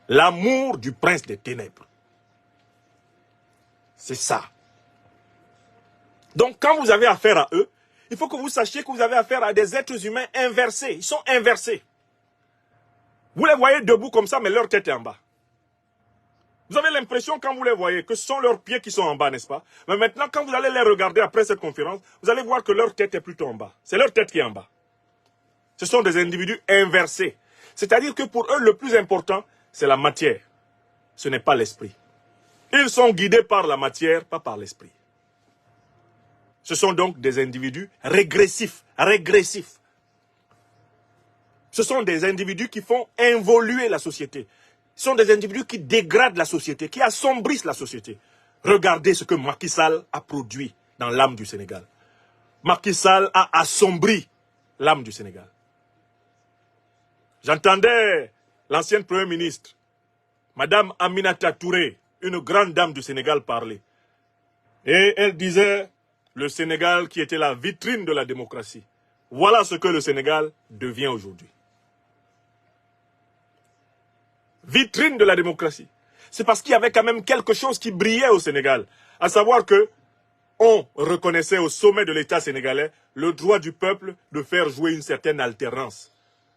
L'amour du prince des ténèbres. C'est ça. Donc quand vous avez affaire à eux, il faut que vous sachiez que vous avez affaire à des êtres humains inversés. Ils sont inversés. Vous les voyez debout comme ça, mais leur tête est en bas. Vous avez l'impression quand vous les voyez que ce sont leurs pieds qui sont en bas, n'est-ce pas? Mais maintenant, quand vous allez les regarder après cette conférence, vous allez voir que leur tête est plutôt en bas. C'est leur tête qui est en bas. Ce sont des individus inversés. C'est-à-dire que pour eux, le plus important, c'est la matière. Ce n'est pas l'esprit. Ils sont guidés par la matière, pas par l'esprit. Ce sont donc des individus régressifs. Ce sont des individus qui font évoluer la société. Ce sont des individus qui dégradent la société, qui assombrissent la société. Regardez ce que Macky Sall a produit dans l'âme du Sénégal. Macky Sall a assombri l'âme du Sénégal. J'entendais l'ancienne Premier ministre, Madame Aminata Touré, une grande dame du Sénégal, parler. Et elle disait, le Sénégal qui était la vitrine de la démocratie. Voilà ce que le Sénégal devient aujourd'hui. Vitrine de la démocratie. C'est parce qu'il y avait quand même quelque chose qui brillait au Sénégal. À savoir que on reconnaissait au sommet de l'État sénégalais le droit du peuple de faire jouer une certaine alternance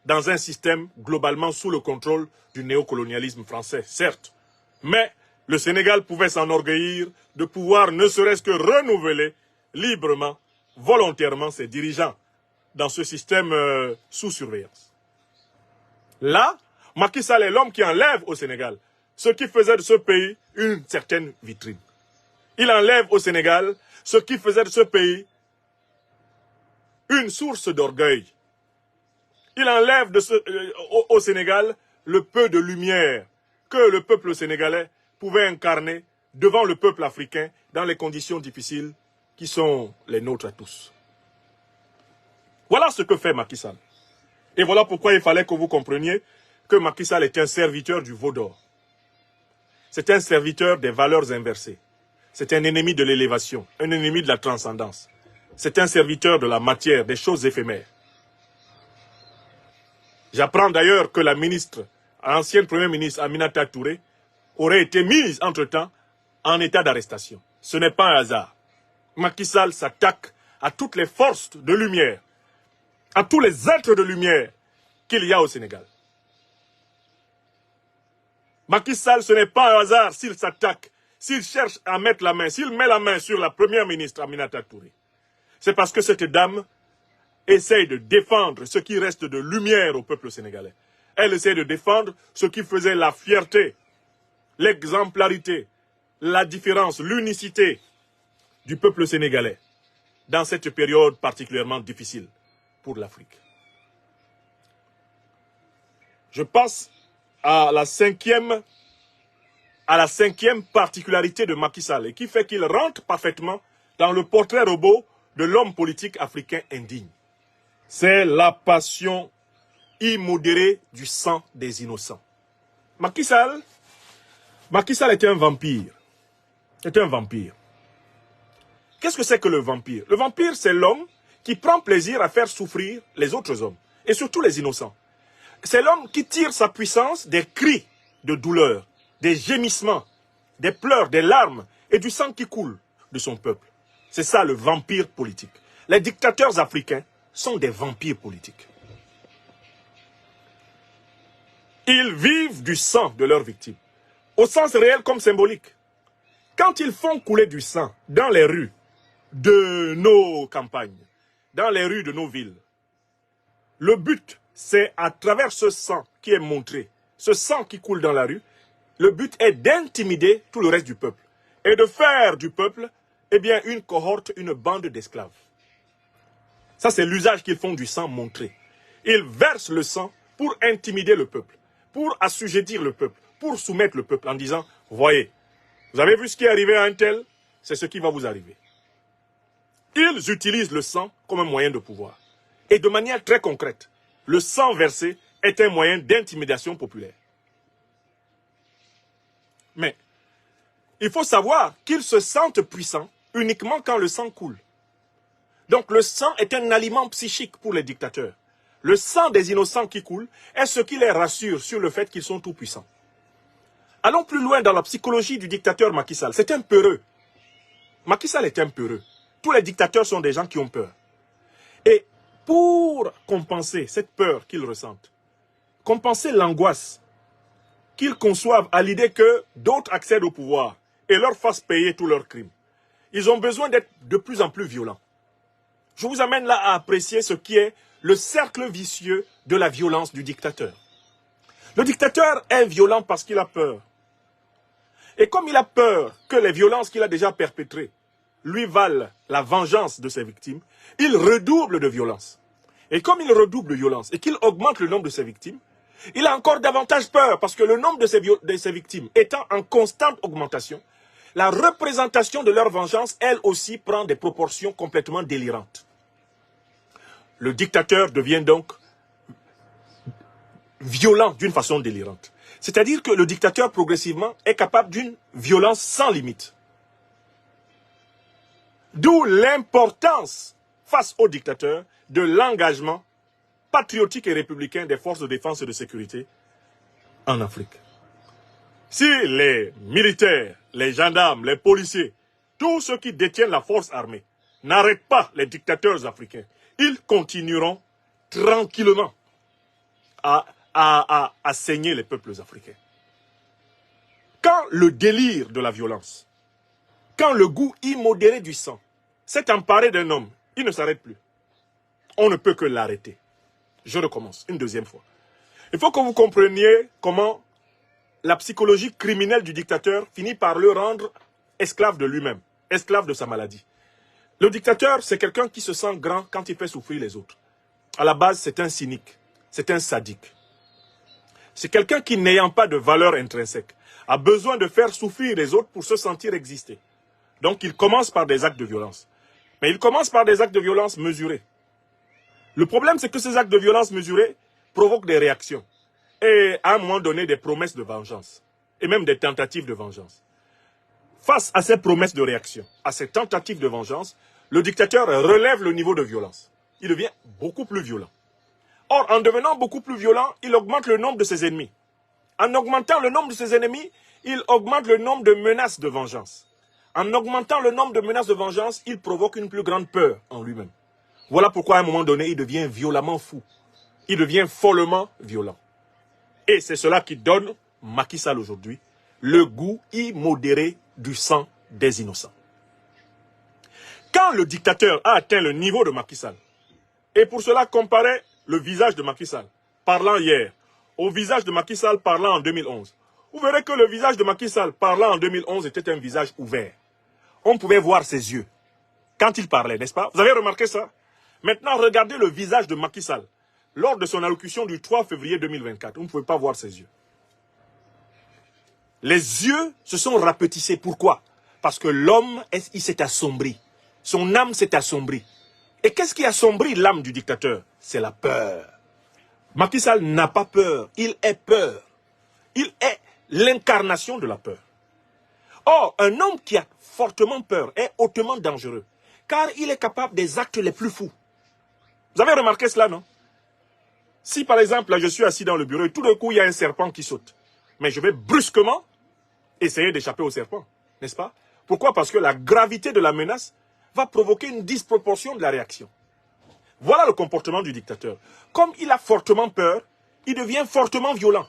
dans un système globalement sous le contrôle du néocolonialisme français, certes. Mais le Sénégal pouvait s'enorgueillir de pouvoir ne serait-ce que renouveler librement, volontairement ses dirigeants dans ce système sous surveillance. Là, Macky Sall est l'homme qui enlève au Sénégal ce qui faisait de ce pays une certaine vitrine. Il enlève au Sénégal ce qui faisait de ce pays une source d'orgueil. Il enlève au Sénégal le peu de lumière que le peuple sénégalais pouvait incarner devant le peuple africain dans les conditions difficiles qui sont les nôtres à tous. Voilà ce que fait Macky Sall. Et voilà pourquoi il fallait que vous compreniez que Macky Sall est un serviteur du veau d'or. C'est un serviteur des valeurs inversées. C'est un ennemi de l'élévation, un ennemi de la transcendance. C'est un serviteur de la matière, des choses éphémères. J'apprends d'ailleurs que la ministre, l'ancienne première ministre Aminata Touré, aurait été mise entre-temps en état d'arrestation. Ce n'est pas un hasard. Macky Sall s'attaque à toutes les forces de lumière, à tous les êtres de lumière qu'il y a au Sénégal. Macky Sall, ce n'est pas un hasard s'il s'attaque, s'il cherche à mettre la main, s'il met la main sur la première ministre Aminata Touré. C'est parce que cette dame essaye de défendre ce qui reste de lumière au peuple sénégalais. Elle essaie de défendre ce qui faisait la fierté, l'exemplarité, la différence, l'unicité du peuple sénégalais dans cette période particulièrement difficile pour l'Afrique. Je passe à la cinquième particularité de Macky Sall et qui fait qu'il rentre parfaitement dans le portrait robot de l'homme politique africain indigne. C'est la passion immodérée du sang des innocents. Macky Sall était un vampire. C'était un vampire. Qu'est-ce que c'est que le vampire? Le vampire, c'est l'homme qui prend plaisir à faire souffrir les autres hommes, et surtout les innocents. C'est l'homme qui tire sa puissance des cris de douleur, des gémissements, des pleurs, des larmes et du sang qui coule de son peuple. C'est ça le vampire politique. Les dictateurs africains sont des vampires politiques. Ils vivent du sang de leurs victimes, au sens réel comme symbolique. Quand ils font couler du sang dans les rues de nos campagnes, dans les rues de nos villes, le but, c'est à travers ce sang qui est montré, ce sang qui coule dans la rue, le but est d'intimider tout le reste du peuple et de faire du peuple, eh bien, une cohorte, une bande d'esclaves. Ça, c'est l'usage qu'ils font du sang montré. Ils versent le sang pour intimider le peuple, pour assujettir le peuple, pour soumettre le peuple en disant, voyez, vous avez vu ce qui est arrivé à un tel, c'est ce qui va vous arriver. Ils utilisent le sang comme un moyen de pouvoir. Et de manière très concrète, le sang versé est un moyen d'intimidation populaire. Mais il faut savoir qu'ils se sentent puissants uniquement quand le sang coule. Donc le sang est un aliment psychique pour les dictateurs. Le sang des innocents qui coule est ce qui les rassure sur le fait qu'ils sont tout puissants. Allons plus loin dans la psychologie du dictateur Macky Sall. C'est un peureux. Macky Sall est un peureux. Tous les dictateurs sont des gens qui ont peur. Et pour compenser cette peur qu'ils ressentent, compenser l'angoisse qu'ils conçoivent à l'idée que d'autres accèdent au pouvoir et leur fassent payer tous leurs crimes, ils ont besoin d'être de plus en plus violents. Je vous amène là à apprécier ce qui est le cercle vicieux de la violence du dictateur. Le dictateur est violent parce qu'il a peur. Et comme il a peur que les violences qu'il a déjà perpétrées lui valent la vengeance de ses victimes, il redouble de violence. Et comme il redouble de violence et qu'il augmente le nombre de ses victimes, il a encore davantage peur parce que le nombre de ses victimes étant en constante augmentation, la représentation de leur vengeance, elle aussi, prend des proportions complètement délirantes. Le dictateur devient donc violent d'une façon délirante. C'est-à-dire que le dictateur, progressivement, est capable d'une violence sans limite. D'où l'importance, face au dictateur, de l'engagement patriotique et républicain des forces de défense et de sécurité en Afrique. Si les militaires, les gendarmes, les policiers, tous ceux qui détiennent la force armée, n'arrêtent pas les dictateurs africains, ils continueront tranquillement à saigner les peuples africains. Quand le délire de la violence, quand le goût immodéré du sang s'est emparé d'un homme, il ne s'arrête plus. On ne peut que l'arrêter. Je recommence une deuxième fois. Il faut que vous compreniez comment la psychologie criminelle du dictateur finit par le rendre esclave de lui-même, esclave de sa maladie. Le dictateur, c'est quelqu'un qui se sent grand quand il fait souffrir les autres. À la base, c'est un cynique, c'est un sadique. C'est quelqu'un qui, n'ayant pas de valeur intrinsèque, a besoin de faire souffrir les autres pour se sentir exister. Donc, il commence par des actes de violence. Mais il commence par des actes de violence mesurés. Le problème, c'est que ces actes de violence mesurés provoquent des réactions. Et à un moment donné, des promesses de vengeance. Et même des tentatives de vengeance. Face à ces promesses de réaction, à ces tentatives de vengeance, le dictateur relève le niveau de violence. Il devient beaucoup plus violent. Or, en devenant beaucoup plus violent, il augmente le nombre de ses ennemis. En augmentant le nombre de ses ennemis, il augmente le nombre de menaces de vengeance. En augmentant le nombre de menaces de vengeance, il provoque une plus grande peur en lui-même. Voilà pourquoi à un moment donné, il devient violemment fou. Il devient follement violent. Et c'est cela qui donne, Macky Sall aujourd'hui, le goût immodéré du sang des innocents. Quand le dictateur a atteint le niveau de Macky Sall, et pour cela comparer le visage de Macky Sall, parlant hier, au visage de Macky Sall parlant en 2011, vous verrez que le visage de Macky Sall parlant en 2011 était un visage ouvert. On pouvait voir ses yeux quand il parlait, n'est-ce pas? Vous avez remarqué ça? Maintenant, regardez le visage de Macky Sall lors de son allocution du 3 février 2024. Vous ne pouvez pas voir ses yeux. Les yeux se sont rapetissés. Pourquoi? Parce que l'homme, il s'est assombri. Son âme s'est assombrie. Et qu'est-ce qui assombrit l'âme du dictateur? C'est la peur. Macky Sall n'a pas peur. Il est peur. Il est l'incarnation de la peur. Or, un homme qui a fortement peur est hautement dangereux. Car il est capable des actes les plus fous. Vous avez remarqué cela, non? Si par exemple, là, je suis assis dans le bureau et tout d'un coup, il y a un serpent qui saute. Mais je vais brusquement essayer d'échapper au serpent, n'est-ce pas? Pourquoi? Parce que la gravité de la menace va provoquer une disproportion de la réaction. Voilà le comportement du dictateur. Comme il a fortement peur, il devient fortement violent.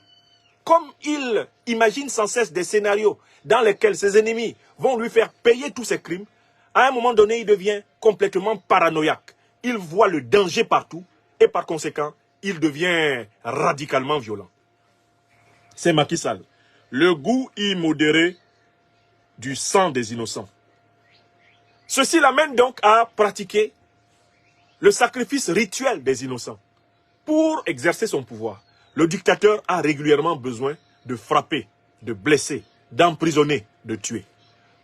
Comme il imagine sans cesse des scénarios dans lesquels ses ennemis vont lui faire payer tous ses crimes, à un moment donné, il devient complètement paranoïaque. Il voit le danger partout et par conséquent, il devient radicalement violent. C'est Macky Sall. Le goût immodéré du sang des innocents. Ceci l'amène donc à pratiquer le sacrifice rituel des innocents. Pour exercer son pouvoir, le dictateur a régulièrement besoin de frapper, de blesser, d'emprisonner, de tuer.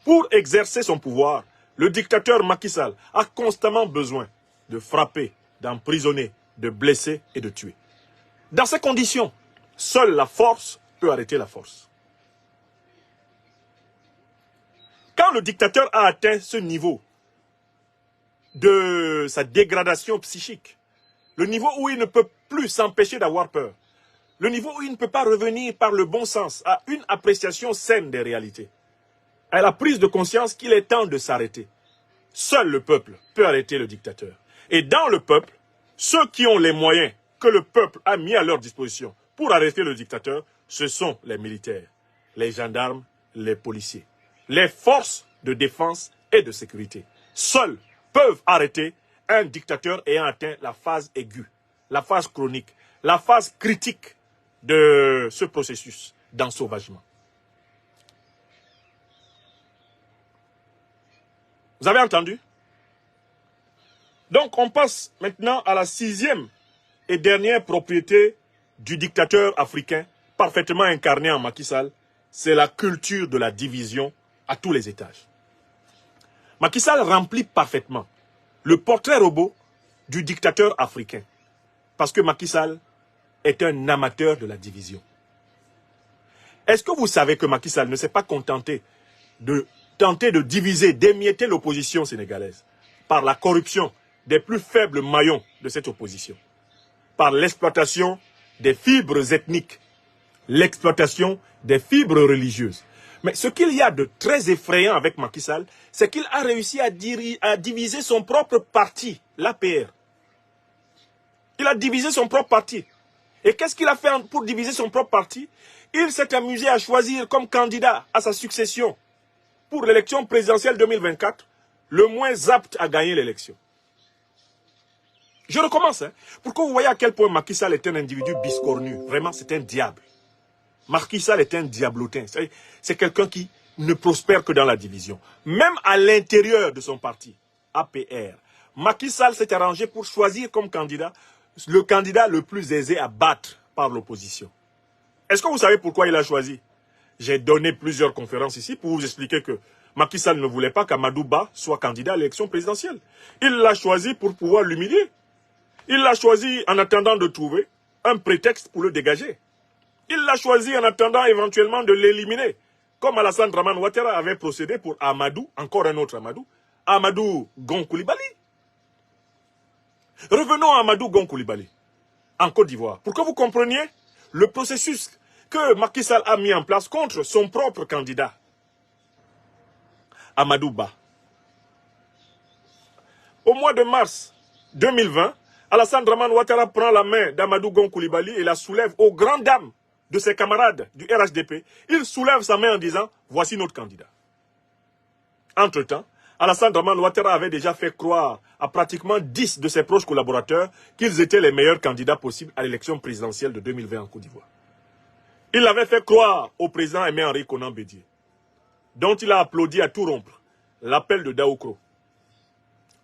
Pour exercer son pouvoir, le dictateur Macky Sall a constamment besoin de frapper, d'emprisonner, de blesser et de tuer. Dans ces conditions, seule la force peut arrêter la force. Quand le dictateur a atteint ce niveau de sa dégradation psychique, le niveau où il ne peut plus s'empêcher d'avoir peur, le niveau où il ne peut pas revenir par le bon sens à une appréciation saine des réalités, à la prise de conscience qu'il est temps de s'arrêter. Seul le peuple peut arrêter le dictateur. Et dans le peuple, ceux qui ont les moyens que le peuple a mis à leur disposition pour arrêter le dictateur, ce sont les militaires, les gendarmes, les policiers, les forces de défense et de sécurité. Seuls peuvent arrêter un dictateur ayant atteint la phase aiguë, la phase chronique, la phase critique de ce processus d'ensauvagement. Vous avez entendu? Donc on passe maintenant à la 6e et dernière propriété du dictateur africain, parfaitement incarné en Macky Sall, c'est la culture de la division à tous les étages. Macky Sall remplit parfaitement le portrait robot du dictateur africain, parce que Macky Sall est un amateur de la division. Est-ce que vous savez que Macky Sall ne s'est pas contenté de tenter de diviser, d'émietter l'opposition sénégalaise par la corruption des plus faibles maillons de cette opposition, par l'exploitation des fibres ethniques, l'exploitation des fibres religieuses. Mais ce qu'il y a de très effrayant avec Macky Sall, c'est qu'il a réussi à diviser son propre parti, l'APR. Il a divisé son propre parti. Et qu'est-ce qu'il a fait pour diviser son propre parti? Il s'est amusé à choisir comme candidat à sa succession pour l'élection présidentielle 2024, le moins apte à gagner l'élection. Je recommence, pour que vous voyez à quel point Macky Sall est un individu biscornu. Vraiment, c'est un diable. Macky Sall est un diablotin. C'est quelqu'un qui ne prospère que dans la division. Même à l'intérieur de son parti, APR, Macky Sall s'est arrangé pour choisir comme candidat le candidat le plus aisé à battre par l'opposition. Est-ce que vous savez pourquoi il a choisi? J'ai donné plusieurs conférences ici pour vous expliquer que Macky Sall ne voulait pas qu'Amadou Ba soit candidat à l'élection présidentielle. Il l'a choisi pour pouvoir l'humilier. Il l'a choisi en attendant de trouver un prétexte pour le dégager. Il l'a choisi en attendant éventuellement de l'éliminer, comme Alassane Dramane Ouattara avait procédé pour Amadou, encore un autre Amadou, Amadou Gon Coulibaly. Revenons à Amadou Gon Coulibaly, en Côte d'Ivoire, pour que vous compreniez le processus que Macky Sall a mis en place contre son propre candidat, Amadou Ba. Au mois de mars 2020, Alassane Dramane Ouattara prend la main d'Amadou Gon Coulibaly et la soulève aux grandes dames de ses camarades du RHDP. Il soulève sa main en disant « Voici notre candidat ». Entre-temps, Alassane Dramane Ouattara avait déjà fait croire à pratiquement 10 de ses proches collaborateurs qu'ils étaient les meilleurs candidats possibles à l'élection présidentielle de 2020 en Côte d'Ivoire. Il avait fait croire au président Aimé-Henri Konan Bédié, dont il a applaudi à tout rompre l'appel de Daoukro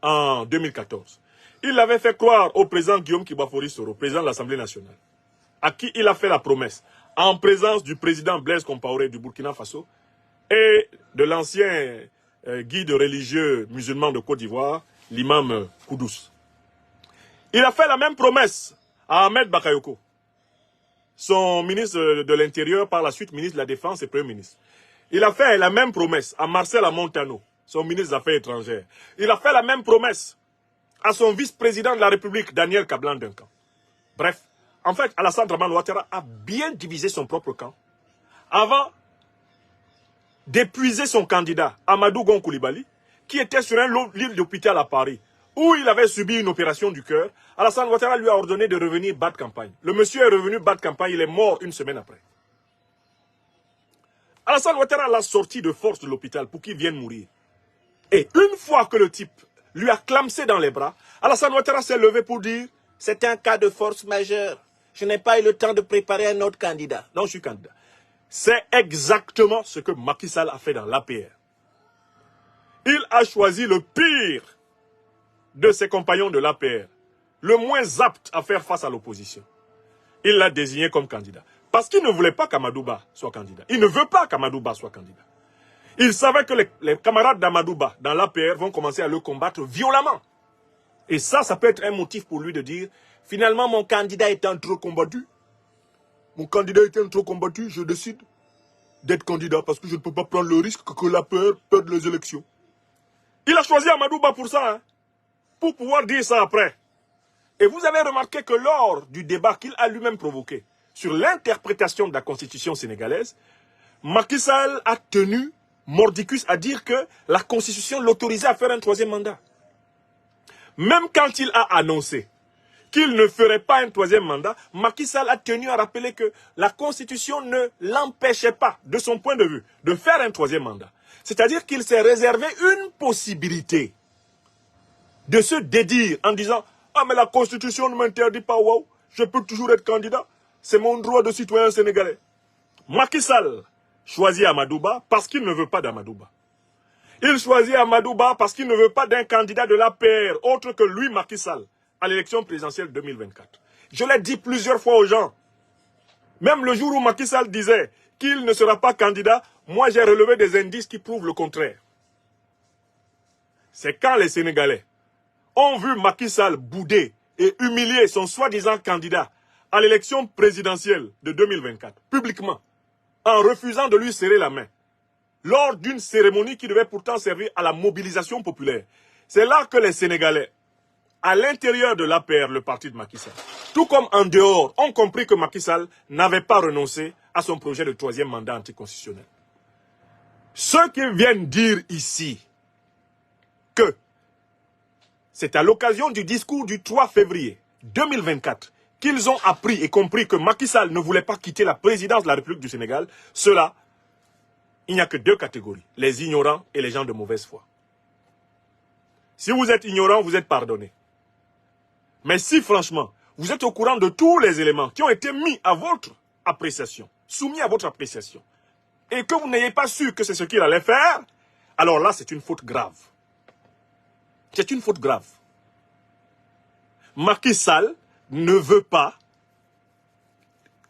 en 2014. Il avait fait croire au président Guillaume Kibafori Soro, président de l'Assemblée nationale, à qui il a fait la promesse, en présence du président Blaise Compaoré du Burkina Faso et de l'ancien guide religieux musulman de Côte d'Ivoire, l'imam Koudous. Il a fait la même promesse à Ahmed Bakayoko, son ministre de l'Intérieur, par la suite ministre de la Défense et Premier ministre. Il a fait la même promesse à Marcel Amontano, son ministre des Affaires étrangères. Il a fait la même promesse à son vice-président de la République, Daniel Kablan-Duncan. Bref, en fait, Alassane Dramane Ouattara a bien divisé son propre camp avant d'épuiser son candidat, Amadou Gon Coulibaly, qui était sur un lit d'hôpital à Paris, où il avait subi une opération du cœur. Alassane Ouattara lui a ordonné de revenir battre campagne. Le monsieur est revenu battre campagne, il est mort une semaine après. Alassane Ouattara l'a sorti de force de l'hôpital pour qu'il vienne mourir. Et une fois que le type lui a clamsé dans les bras, Alassane Ouattara s'est levé pour dire « C'est un cas de force majeure. Je n'ai pas eu le temps de préparer un autre candidat. » Non, je suis candidat. C'est exactement ce que Macky Sall a fait dans l'APR. Il a choisi le pire de ses compagnons de l'APR, le moins apte à faire face à l'opposition. Il l'a désigné comme candidat. Parce qu'il ne voulait pas qu'Amadouba soit candidat. Il ne veut pas qu'Amadouba soit candidat. Il savait que les camarades d'Amadouba dans l'APR vont commencer à le combattre violemment. Et ça peut être un motif pour lui de dire, finalement mon candidat étant trop combattu, je décide d'être candidat parce que je ne peux pas prendre le risque que l'APR perde les élections. Il a choisi Amadouba pour ça, hein, pour pouvoir dire ça après. Et vous avez remarqué que lors du débat qu'il a lui-même provoqué sur l'interprétation de la constitution sénégalaise, Macky Sall a tenu mordicus à dire que la constitution l'autorisait à faire un troisième mandat. Même quand il a annoncé qu'il ne ferait pas un troisième mandat, Macky Sall a tenu à rappeler que la constitution ne l'empêchait pas, de son point de vue, de faire un troisième mandat. C'est-à-dire qu'il s'est réservé une possibilité de se dédire en disant « Ah mais la constitution ne m'interdit pas, waouh, je peux toujours être candidat, c'est mon droit de citoyen sénégalais. » Macky Sall choisit Amadouba parce qu'il ne veut pas d'Amadouba. Il choisit Amadouba parce qu'il ne veut pas d'un candidat de l'APR autre que lui, Macky Sall, à l'élection présidentielle 2024. Je l'ai dit plusieurs fois aux gens. Même le jour où Macky Sall disait qu'il ne sera pas candidat, moi j'ai relevé des indices qui prouvent le contraire. C'est quand les Sénégalais ont vu Macky Sall bouder et humilier son soi-disant candidat à l'élection présidentielle de 2024, publiquement, en refusant de lui serrer la main, lors d'une cérémonie qui devait pourtant servir à la mobilisation populaire. C'est là que les Sénégalais, à l'intérieur de l'APR, le parti de Macky Sall, tout comme en dehors, ont compris que Macky Sall n'avait pas renoncé à son projet de troisième mandat anticonstitutionnel. Ceux qui viennent dire ici que c'est à l'occasion du discours du 3 février 2024 qu'ils ont appris et compris que Macky Sall ne voulait pas quitter la présidence de la République du Sénégal, ceux-là, il n'y a que deux catégories, les ignorants et les gens de mauvaise foi. Si vous êtes ignorant, vous êtes pardonné. Mais si franchement, vous êtes au courant de tous les éléments qui ont été mis à votre appréciation, soumis à votre appréciation, et que vous n'ayez pas su que c'est ce qu'il allait faire, alors là, c'est une faute grave. C'est une faute grave. Macky Sall ne veut pas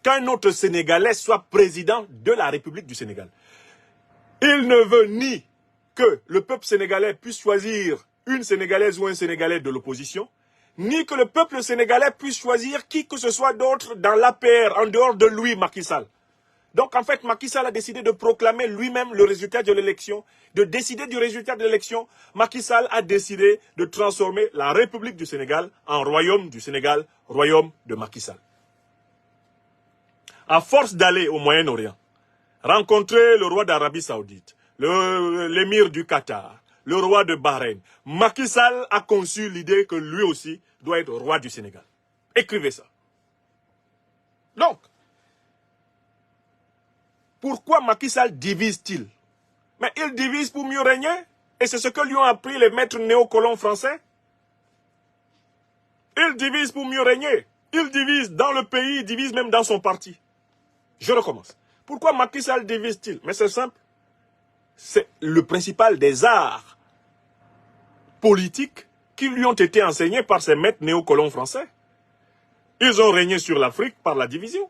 qu'un autre Sénégalais soit président de la République du Sénégal. Il ne veut ni que le peuple sénégalais puisse choisir une Sénégalaise ou un Sénégalais de l'opposition, ni que le peuple sénégalais puisse choisir qui que ce soit d'autre dans l'APR, en dehors de lui, Macky Sall. Donc en fait, Macky Sall a décidé de proclamer lui-même le résultat de l'élection, de décider du résultat de l'élection. Macky Sall a décidé de transformer la République du Sénégal en royaume du Sénégal, royaume de Macky Sall. À force d'aller au Moyen-Orient, rencontrer le roi d'Arabie Saoudite, l'émir du Qatar, le roi de Bahreïn, Macky Sall a conçu l'idée que lui aussi doit être roi du Sénégal. Écrivez ça. Donc, pourquoi Macky Sall divise-t-il? Mais il divise pour mieux régner. Et c'est ce que lui ont appris les maîtres néocolons français. Il divise pour mieux régner. Il divise dans le pays, il divise même dans son parti. Je recommence. Pourquoi Macky Sall divise-t-il? Mais c'est simple. C'est le principal des arts politiques qui lui ont été enseignés par ces maîtres néocolons français. Ils ont régné sur l'Afrique par la division.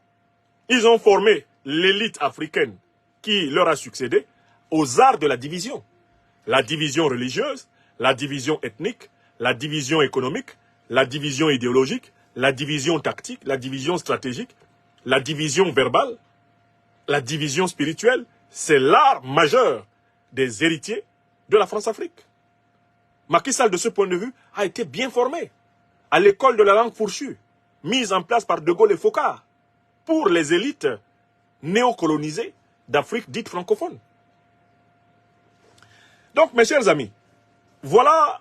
Ils ont formé l'élite africaine qui leur a succédé aux arts de la division. La division religieuse, la division ethnique, la division économique, la division idéologique, la division tactique, la division stratégique, la division verbale, la division spirituelle. C'est l'art majeur des héritiers de la France-Afrique. Macky Sall, de ce point de vue, a été bien formé à l'école de la langue fourchue, mise en place par De Gaulle et Foccart, pour les élites néocolonisées d'Afrique dite francophone. Donc, mes chers amis, voilà,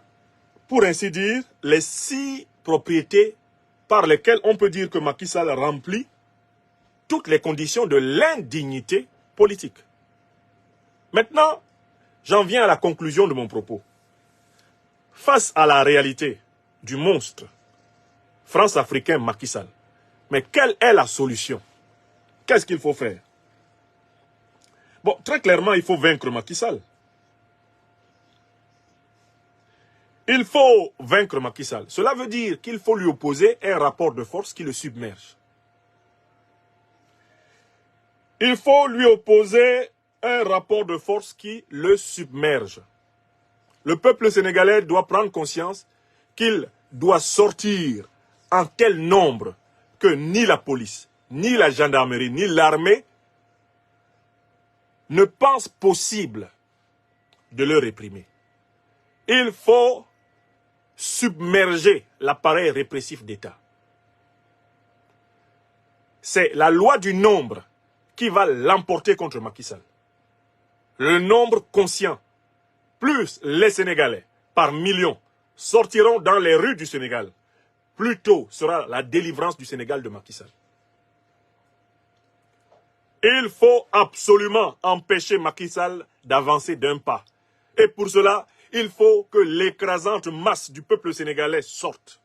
pour ainsi dire, les 6 propriétés par lesquelles on peut dire que Macky Sall remplit toutes les conditions de l'indignité politique. Maintenant, j'en viens à la conclusion de mon propos. Face à la réalité du monstre France-africain Macky Sall, mais quelle est la solution? Qu'est-ce qu'il faut faire? Bon, très clairement, il faut vaincre Macky Sall. Il faut vaincre Macky Sall. Cela veut dire qu'il faut lui opposer un rapport de force qui le submerge. Il faut lui opposer un rapport de force qui le submerge. Le peuple sénégalais doit prendre conscience qu'il doit sortir en tel nombre que ni la police, ni la gendarmerie, ni l'armée ne pensent possible de le réprimer. Il faut submerger l'appareil répressif d'État. C'est la loi du nombre qui va l'emporter contre Macky Sall. Le nombre conscient, plus les Sénégalais, par millions, sortiront dans les rues du Sénégal, plus tôt sera la délivrance du Sénégal de Macky Sall. Il faut absolument empêcher Macky Sall d'avancer d'un pas. Et pour cela, il faut que l'écrasante masse du peuple sénégalais sorte.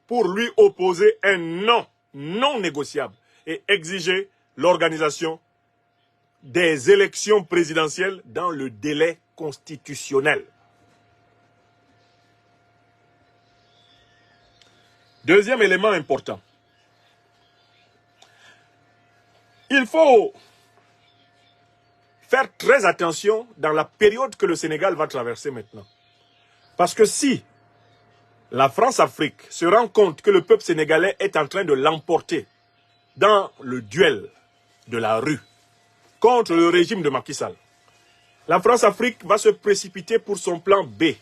Pour lui opposer un non négociable et exiger l'organisation des élections présidentielles dans le délai constitutionnel. Deuxième élément important. Il faut faire très attention dans la période que le Sénégal va traverser maintenant. Parce que si la France-Afrique se rend compte que le peuple sénégalais est en train de l'emporter dans le duel de la rue contre le régime de Macky Sall, la France-Afrique va se précipiter pour son plan B.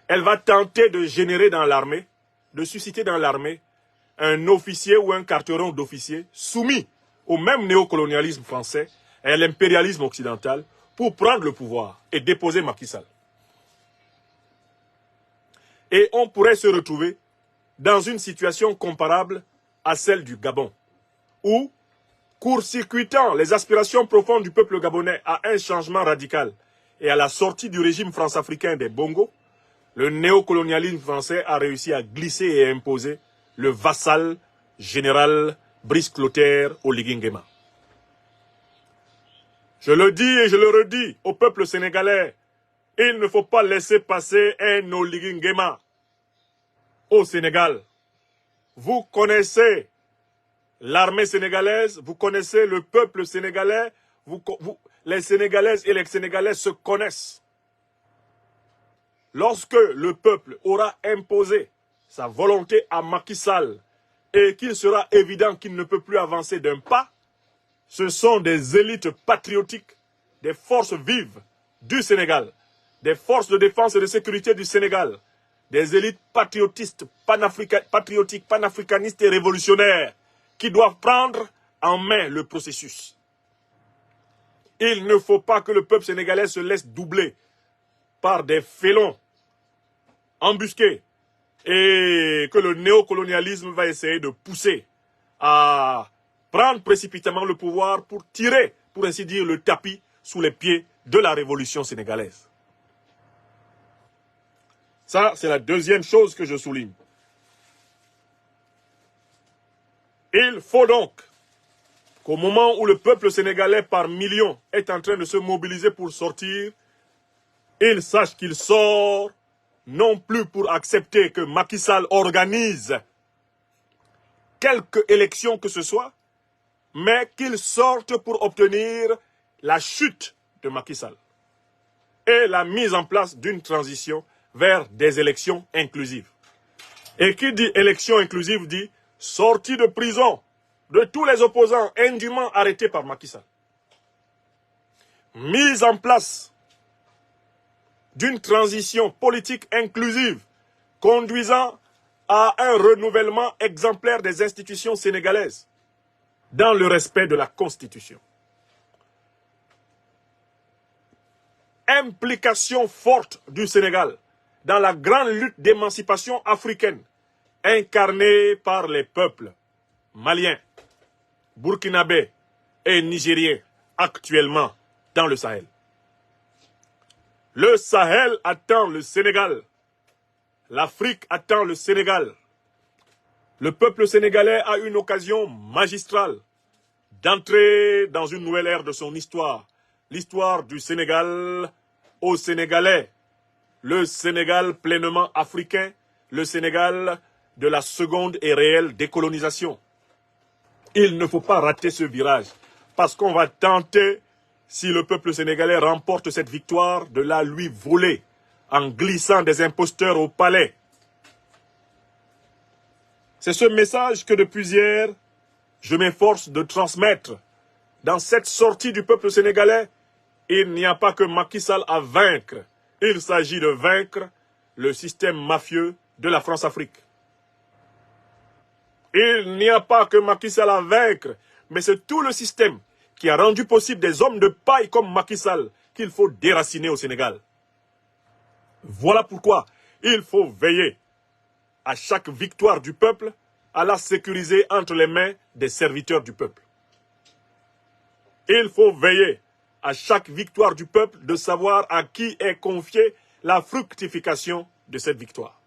Elle va tenter de générer dans l'armée, de susciter dans l'armée un officier ou un carteron d'officier soumis au même néocolonialisme français et à l'impérialisme occidental pour prendre le pouvoir et déposer Macky Sall. Et on pourrait se retrouver dans une situation comparable à celle du Gabon, où, court-circuitant les aspirations profondes du peuple gabonais à un changement radical et à la sortie du régime france-africain des Bongo, le néocolonialisme français a réussi à glisser et à imposer le vassal général Brice Clotaire Oligui Nguema. Je le dis et je le redis au peuple sénégalais, il ne faut pas laisser passer un Oligui Nguema au Sénégal. Vous connaissez l'armée sénégalaise, vous connaissez le peuple sénégalais, les Sénégalaises et les Sénégalais se connaissent. Lorsque le peuple aura imposé sa volonté à Macky Sall et qu'il sera évident qu'il ne peut plus avancer d'un pas, ce sont des élites patriotiques, des forces vives du Sénégal, des forces de défense et de sécurité du Sénégal, des élites patriotistes, patriotiques, panafricanistes et révolutionnaires qui doivent prendre en main le processus. Il ne faut pas que le peuple sénégalais se laisse doubler par des félons embusqués et que le néocolonialisme va essayer de pousser à prendre précipitamment le pouvoir pour tirer, pour ainsi dire, le tapis sous les pieds de la révolution sénégalaise. Ça, c'est la deuxième chose que je souligne. Il faut donc qu'au moment où le peuple sénégalais par millions est en train de se mobiliser pour sortir, il sache qu'il sort non plus pour accepter que Macky Sall organise quelque élection que ce soit, mais qu'ils sortent pour obtenir la chute de Macky Sall et la mise en place d'une transition vers des élections inclusives. Et qui dit élection inclusive dit sortie de prison de tous les opposants indûment arrêtés par Macky Sall. Mise en place d'une transition politique inclusive conduisant à un renouvellement exemplaire des institutions sénégalaises dans le respect de la Constitution. Implication forte du Sénégal dans la grande lutte d'émancipation africaine incarnée par les peuples maliens, burkinabés et nigériens actuellement dans le Sahel. Le Sahel attend le Sénégal. L'Afrique attend le Sénégal. Le peuple sénégalais a une occasion magistrale d'entrer dans une nouvelle ère de son histoire. L'histoire du Sénégal aux Sénégalais. Le Sénégal pleinement africain. Le Sénégal de la seconde et réelle décolonisation. Il ne faut pas rater ce virage parce qu'on va tenter, si le peuple sénégalais remporte cette victoire, de la lui voler en glissant des imposteurs au palais. C'est ce message que depuis hier, je m'efforce de transmettre. Dans cette sortie du peuple sénégalais, il n'y a pas que Macky Sall à vaincre. Il s'agit de vaincre le système mafieux de la France-Afrique. Il n'y a pas que Macky Sall à vaincre, mais c'est tout le système qui a rendu possible des hommes de paille comme Macky Sall qu'il faut déraciner au Sénégal. Voilà pourquoi il faut veiller à chaque victoire du peuple, à la sécuriser entre les mains des serviteurs du peuple. Il faut veiller à chaque victoire du peuple de savoir à qui est confiée la fructification de cette victoire.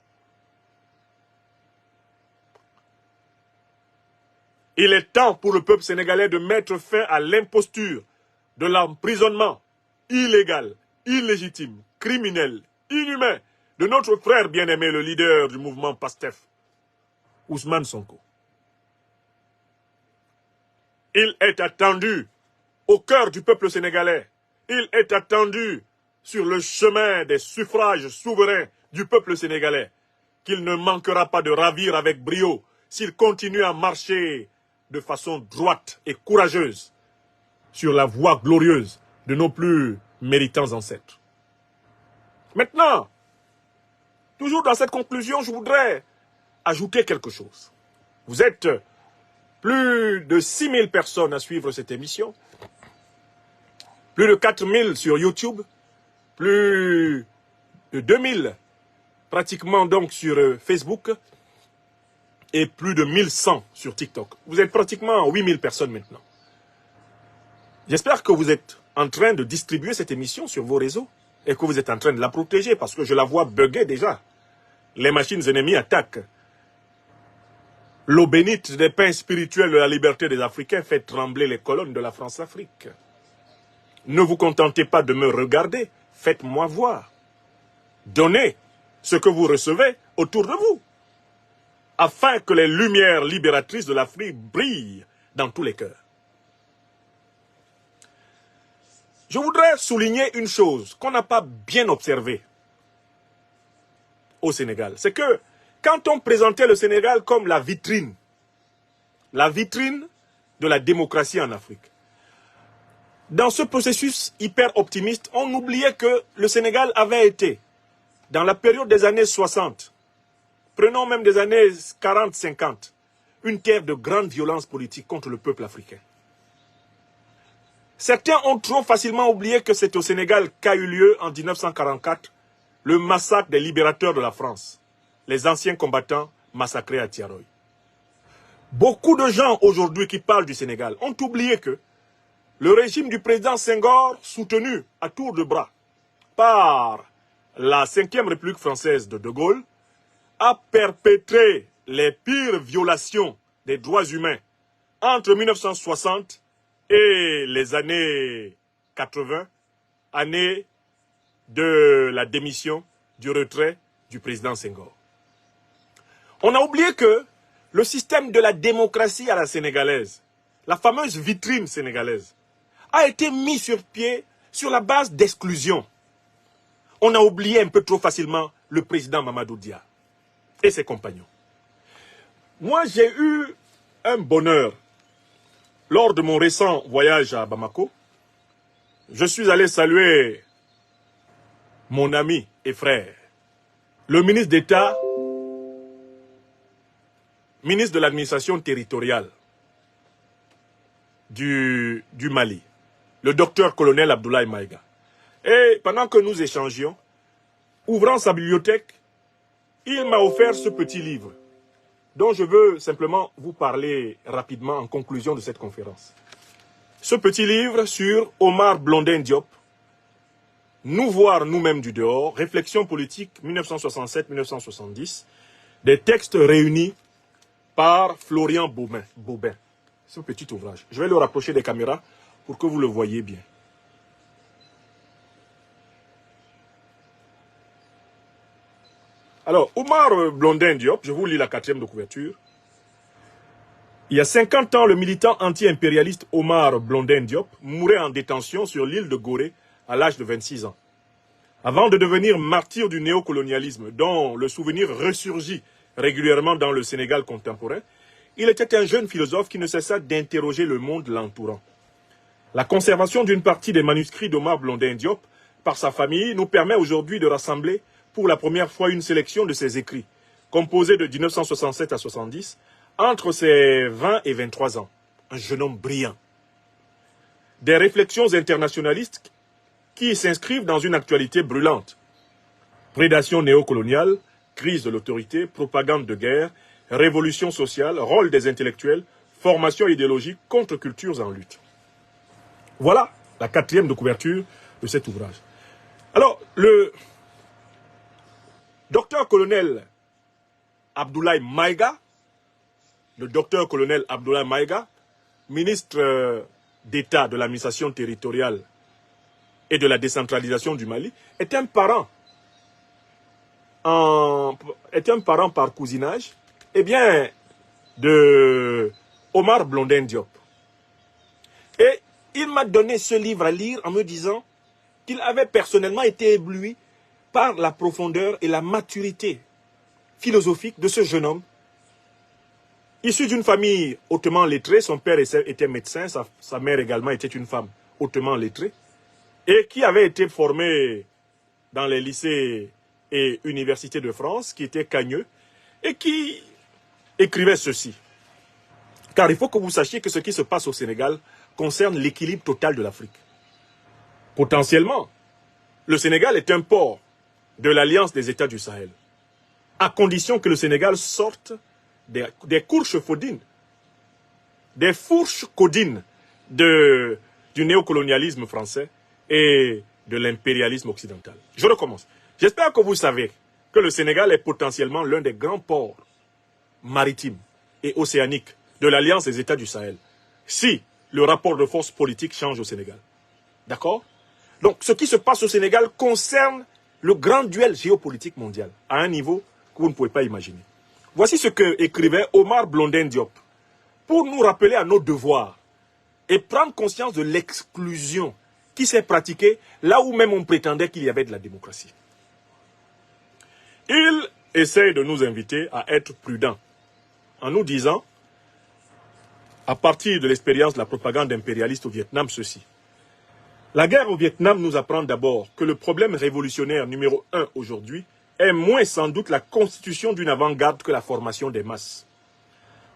Il est temps pour le peuple sénégalais de mettre fin à l'imposture de l'emprisonnement illégal, illégitime, criminel, inhumain de notre frère bien-aimé, le leader du mouvement PASTEF, Ousmane Sonko. Il est attendu au cœur du peuple sénégalais. Il est attendu sur le chemin des suffrages souverains du peuple sénégalais, qu'il ne manquera pas de ravir avec brio s'il continue à marcher de façon droite et courageuse sur la voie glorieuse de nos plus méritants ancêtres. Maintenant, toujours dans cette conclusion, je voudrais ajouter quelque chose. Vous êtes plus de 6000 personnes à suivre cette émission, plus de 4000 sur YouTube, plus de 2000 pratiquement donc sur Facebook et plus de 1100 sur TikTok. Vous êtes pratiquement 8000 personnes maintenant. J'espère que vous êtes en train de distribuer cette émission sur vos réseaux et que vous êtes en train de la protéger parce que je la vois bugger déjà. Les machines ennemies attaquent. L'eau bénite des pains spirituels de la liberté des Africains fait trembler les colonnes de la France-Afrique. Ne vous contentez pas de me regarder, faites-moi voir. Donnez ce que vous recevez autour de vous, afin que les lumières libératrices de l'Afrique brillent dans tous les cœurs. Je voudrais souligner une chose qu'on n'a pas bien observée au Sénégal. C'est que quand on présentait le Sénégal comme la vitrine de la démocratie en Afrique, dans ce processus hyper optimiste, on oubliait que le Sénégal avait été, dans la période des années 60, prenons même des années 40-50, une terre de grande violence politique contre le peuple africain. Certains ont trop facilement oublié que c'est au Sénégal qu'a eu lieu en 1944 le massacre des libérateurs de la France, les anciens combattants massacrés à Thiaroye. Beaucoup de gens aujourd'hui qui parlent du Sénégal ont oublié que le régime du président Senghor, soutenu à tour de bras par la 5e République française de De Gaulle, a perpétré les pires violations des droits humains entre 1960 et les années 80, années de la démission, du retrait du président Senghor. On a oublié que le système de la démocratie à la sénégalaise, la fameuse vitrine sénégalaise, a été mis sur pied sur la base d'exclusion. On a oublié un peu trop facilement le président Mamadou Dia et ses compagnons. Moi, j'ai eu un bonheur. Lors de mon récent voyage à Bamako, je suis allé saluer mon ami et frère, le ministre d'État, ministre de l'administration territoriale du Mali, le docteur-colonel Abdoulaye Maïga. Et pendant que nous échangions, ouvrant sa bibliothèque, il m'a offert ce petit livre, dont je veux simplement vous parler rapidement en conclusion de cette conférence. Ce petit livre sur Omar Blondin Diop, Nous voir nous-mêmes du dehors, réflexion politique 1967-1970, des textes réunis par Florian Bobin. Ce petit ouvrage. Je vais le rapprocher des caméras pour que vous le voyez bien. Alors, Omar Blondin Diop, je vous lis la 4e de couverture. Il y a 50 ans, le militant anti-impérialiste Omar Blondin Diop mourait en détention sur l'île de Gorée à l'âge de 26 ans. Avant de devenir martyr du néocolonialisme, dont le souvenir ressurgit régulièrement dans le Sénégal contemporain, il était un jeune philosophe qui ne cessa d'interroger le monde l'entourant. La conservation d'une partie des manuscrits d'Omar Blondin Diop par sa famille nous permet aujourd'hui de rassembler pour la première fois une sélection de ses écrits, composés de 1967 à 70, entre ses 20 et 23 ans. Un jeune homme brillant. Des réflexions internationalistes qui s'inscrivent dans une actualité brûlante. Prédation néocoloniale, crise de l'autorité, propagande de guerre, révolution sociale, rôle des intellectuels, formation idéologique, contre-cultures en lutte. Voilà la 4e de couverture de cet ouvrage. Alors, le docteur-colonel Abdoulaye Maïga, ministre d'État de l'administration territoriale et de la décentralisation du Mali, est un parent par cousinage, de Omar Blondin Diop. Et il m'a donné ce livre à lire en me disant qu'il avait personnellement été ébloui par la profondeur et la maturité philosophique de ce jeune homme, issu d'une famille hautement lettrée. Son père était médecin, sa mère également était une femme hautement lettrée, et qui avait été formé dans les lycées et universités de France, qui était cagneux, et qui écrivait ceci. Car il faut que vous sachiez que ce qui se passe au Sénégal concerne l'équilibre total de l'Afrique. Potentiellement, le Sénégal est un port de l'Alliance des États du Sahel, à condition que le Sénégal sorte des fourches codines du néocolonialisme français et de l'impérialisme occidental. Je recommence. J'espère que vous savez que le Sénégal est potentiellement l'un des grands ports maritimes et océaniques de l'Alliance des États du Sahel, si le rapport de force politique change au Sénégal. D'accord? Donc, ce qui se passe au Sénégal concerne le grand duel géopolitique mondial, à un niveau que vous ne pouvez pas imaginer. Voici ce que écrivait Omar Blondin Diop, pour nous rappeler à nos devoirs et prendre conscience de l'exclusion qui s'est pratiquée là où même on prétendait qu'il y avait de la démocratie. Il essaie de nous inviter à être prudents, en nous disant, à partir de l'expérience de la propagande impérialiste au Vietnam, ceci. La guerre au Vietnam nous apprend d'abord que le problème révolutionnaire numéro 1 aujourd'hui est moins sans doute la constitution d'une avant-garde que la formation des masses.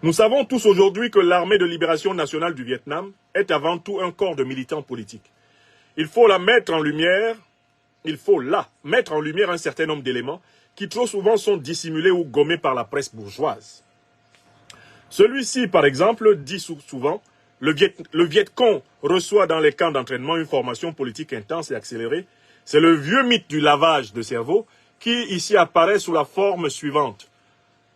Nous savons tous aujourd'hui que l'armée de libération nationale du Vietnam est avant tout un corps de militants politiques. Il faut là mettre en lumière un certain nombre d'éléments qui trop souvent sont dissimulés ou gommés par la presse bourgeoise. Celui-ci, par exemple, dit souvent « Le Vietcong reçoit dans les camps d'entraînement une formation politique intense et accélérée. C'est le vieux mythe du lavage de cerveau qui ici apparaît sous la forme suivante.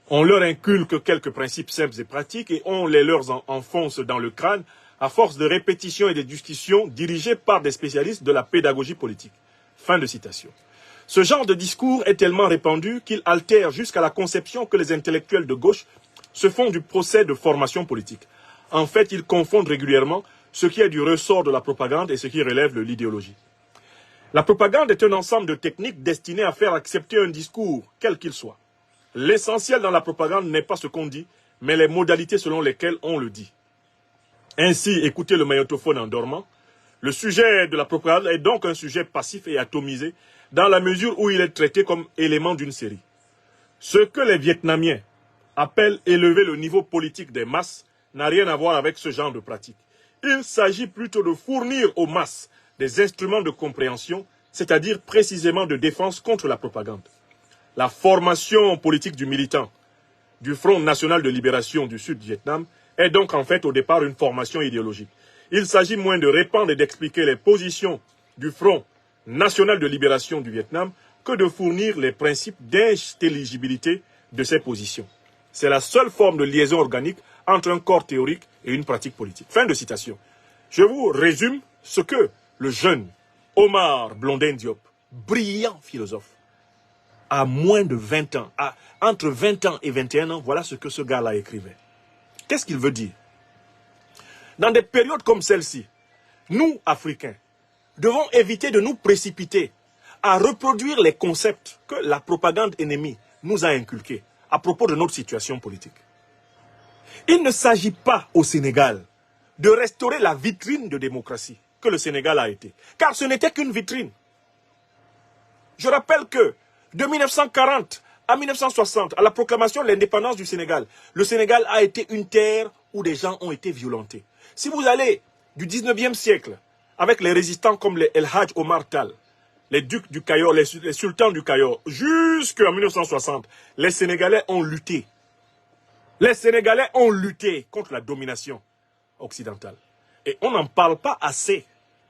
On leur inculque quelques principes simples et pratiques et on les leur enfonce dans le crâne à force de répétitions et de discussions dirigées par des spécialistes de la pédagogie politique. » Fin de citation. Ce genre de discours est tellement répandu qu'il altère jusqu'à la conception que les intellectuels de gauche se font du procès de formation politique. En fait, ils confondent régulièrement ce qui est du ressort de la propagande et ce qui relève de l'idéologie. La propagande est un ensemble de techniques destinées à faire accepter un discours, quel qu'il soit. L'essentiel dans la propagande n'est pas ce qu'on dit, mais les modalités selon lesquelles on le dit. Ainsi, écoutez le magnétophone en dormant. Le sujet de la propagande est donc un sujet passif et atomisé dans la mesure où il est traité comme élément d'une série. Ce que les Vietnamiens appellent élever le niveau politique des masses n'a rien à voir avec ce genre de pratique. Il s'agit plutôt de fournir aux masses des instruments de compréhension, c'est-à-dire précisément de défense contre la propagande. La formation politique du militant du Front National de Libération du Sud-Vietnam est donc en fait au départ une formation idéologique. Il s'agit moins de répandre et d'expliquer les positions du Front National de Libération du Vietnam que de fournir les principes d'intelligibilité de ces positions. C'est la seule forme de liaison organique entre un corps théorique et une pratique politique. Fin de citation. Je vous résume ce que le jeune Omar Blondin Diop, brillant philosophe, à moins de 20 ans, entre 20 ans et 21 ans, voilà ce que ce gars-là écrivait. Qu'est-ce qu'il veut dire? Dans des périodes comme celle-ci, nous, Africains, devons éviter de nous précipiter à reproduire les concepts que la propagande ennemie nous a inculqués à propos de notre situation politique. Il ne s'agit pas au Sénégal de restaurer la vitrine de démocratie que le Sénégal a été, car ce n'était qu'une vitrine. Je rappelle que de 1940 à 1960, à la proclamation de l'indépendance du Sénégal, le Sénégal a été une terre où des gens ont été violentés. Si vous allez du 19e siècle, avec les résistants comme les El Hadj Omar Tall, les ducs du Cayor, les sultans du Cayor, jusqu'en 1960, les Sénégalais ont lutté. Les Sénégalais ont lutté contre la domination occidentale. Et on n'en parle pas assez.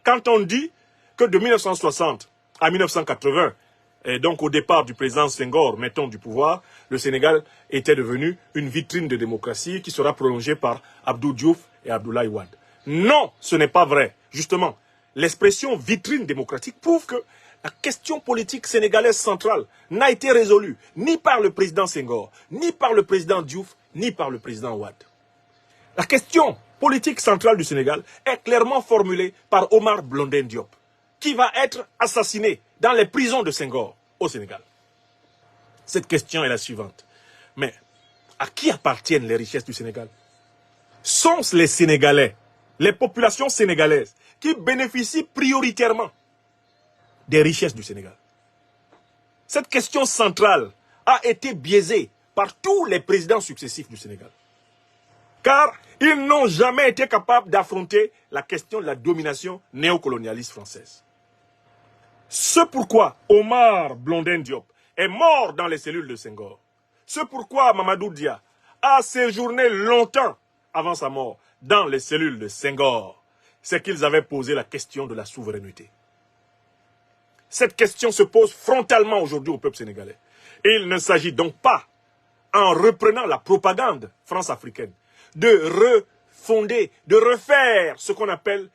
Quand on dit que de 1960 à 1980, et donc au départ du président Senghor, mettons du pouvoir, le Sénégal était devenu une vitrine de démocratie qui sera prolongée par Abdou Diouf et Abdoulaye Wade. Non, ce n'est pas vrai. Justement, l'expression vitrine démocratique prouve que la question politique sénégalaise centrale n'a été résolue ni par le président Senghor, ni par le président Diouf, ni par le président Wade. La question politique centrale du Sénégal est clairement formulée par Omar Blondin Diop, qui va être assassiné dans les prisons de Senghor au Sénégal. Cette question est la suivante. Mais à qui appartiennent les richesses du Sénégal? Sont-ce les Sénégalais, les populations sénégalaises, qui bénéficient prioritairement des richesses du Sénégal? Cette question centrale a été biaisée par tous les présidents successifs du Sénégal. Car ils n'ont jamais été capables d'affronter la question de la domination néocolonialiste française. Ce pourquoi Omar Blondin Diop est mort dans les cellules de Senghor. Ce pourquoi Mamadou Dia a séjourné longtemps avant sa mort dans les cellules de Senghor. C'est qu'ils avaient posé la question de la souveraineté. Cette question se pose frontalement aujourd'hui au peuple sénégalais. Et il ne s'agit donc pas, en reprenant la propagande france-africaine, de refonder, de refaire ce qu'on appelle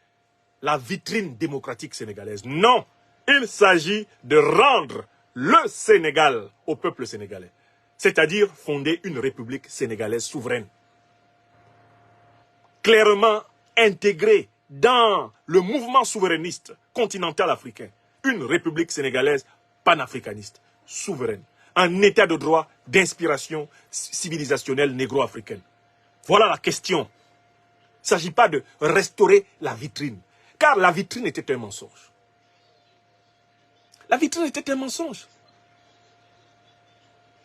la vitrine démocratique sénégalaise. Non, il s'agit de rendre le Sénégal au peuple sénégalais, c'est-à-dire fonder une république sénégalaise souveraine, clairement intégrée dans le mouvement souverainiste continental africain, une république sénégalaise panafricaniste, souveraine, un état de droit d'inspiration civilisationnelle négro-africaine. Voilà la question. Il ne s'agit pas de restaurer la vitrine, car la vitrine était un mensonge. La vitrine était un mensonge.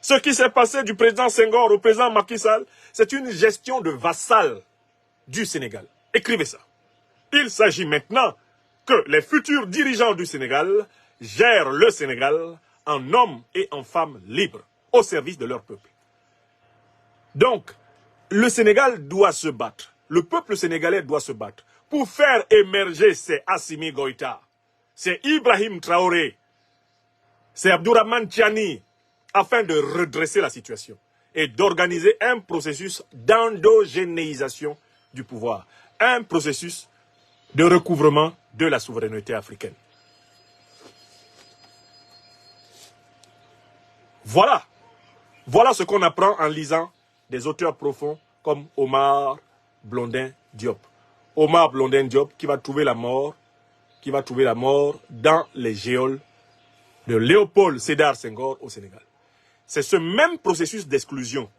Ce qui s'est passé du président Senghor au président Macky Sall, c'est une gestion de vassal du Sénégal. Écrivez ça. Il s'agit maintenant que les futurs dirigeants du Sénégal gèrent le Sénégal en hommes et en femmes libres, au service de leur peuple. Donc, le Sénégal doit se battre, le peuple sénégalais doit se battre pour faire émerger ces Assimi Goïta, ces Ibrahim Traoré, ces Abdourahmane Tiani, afin de redresser la situation et d'organiser un processus d'endogénéisation du pouvoir, un processus de recouvrement de la souveraineté africaine. Voilà ce qu'on apprend en lisant des auteurs profonds comme Omar Blondin Diop. Omar Blondin Diop qui va trouver la mort dans les geôles de Léopold Sédar Senghor au Sénégal. C'est ce même processus d'exclusion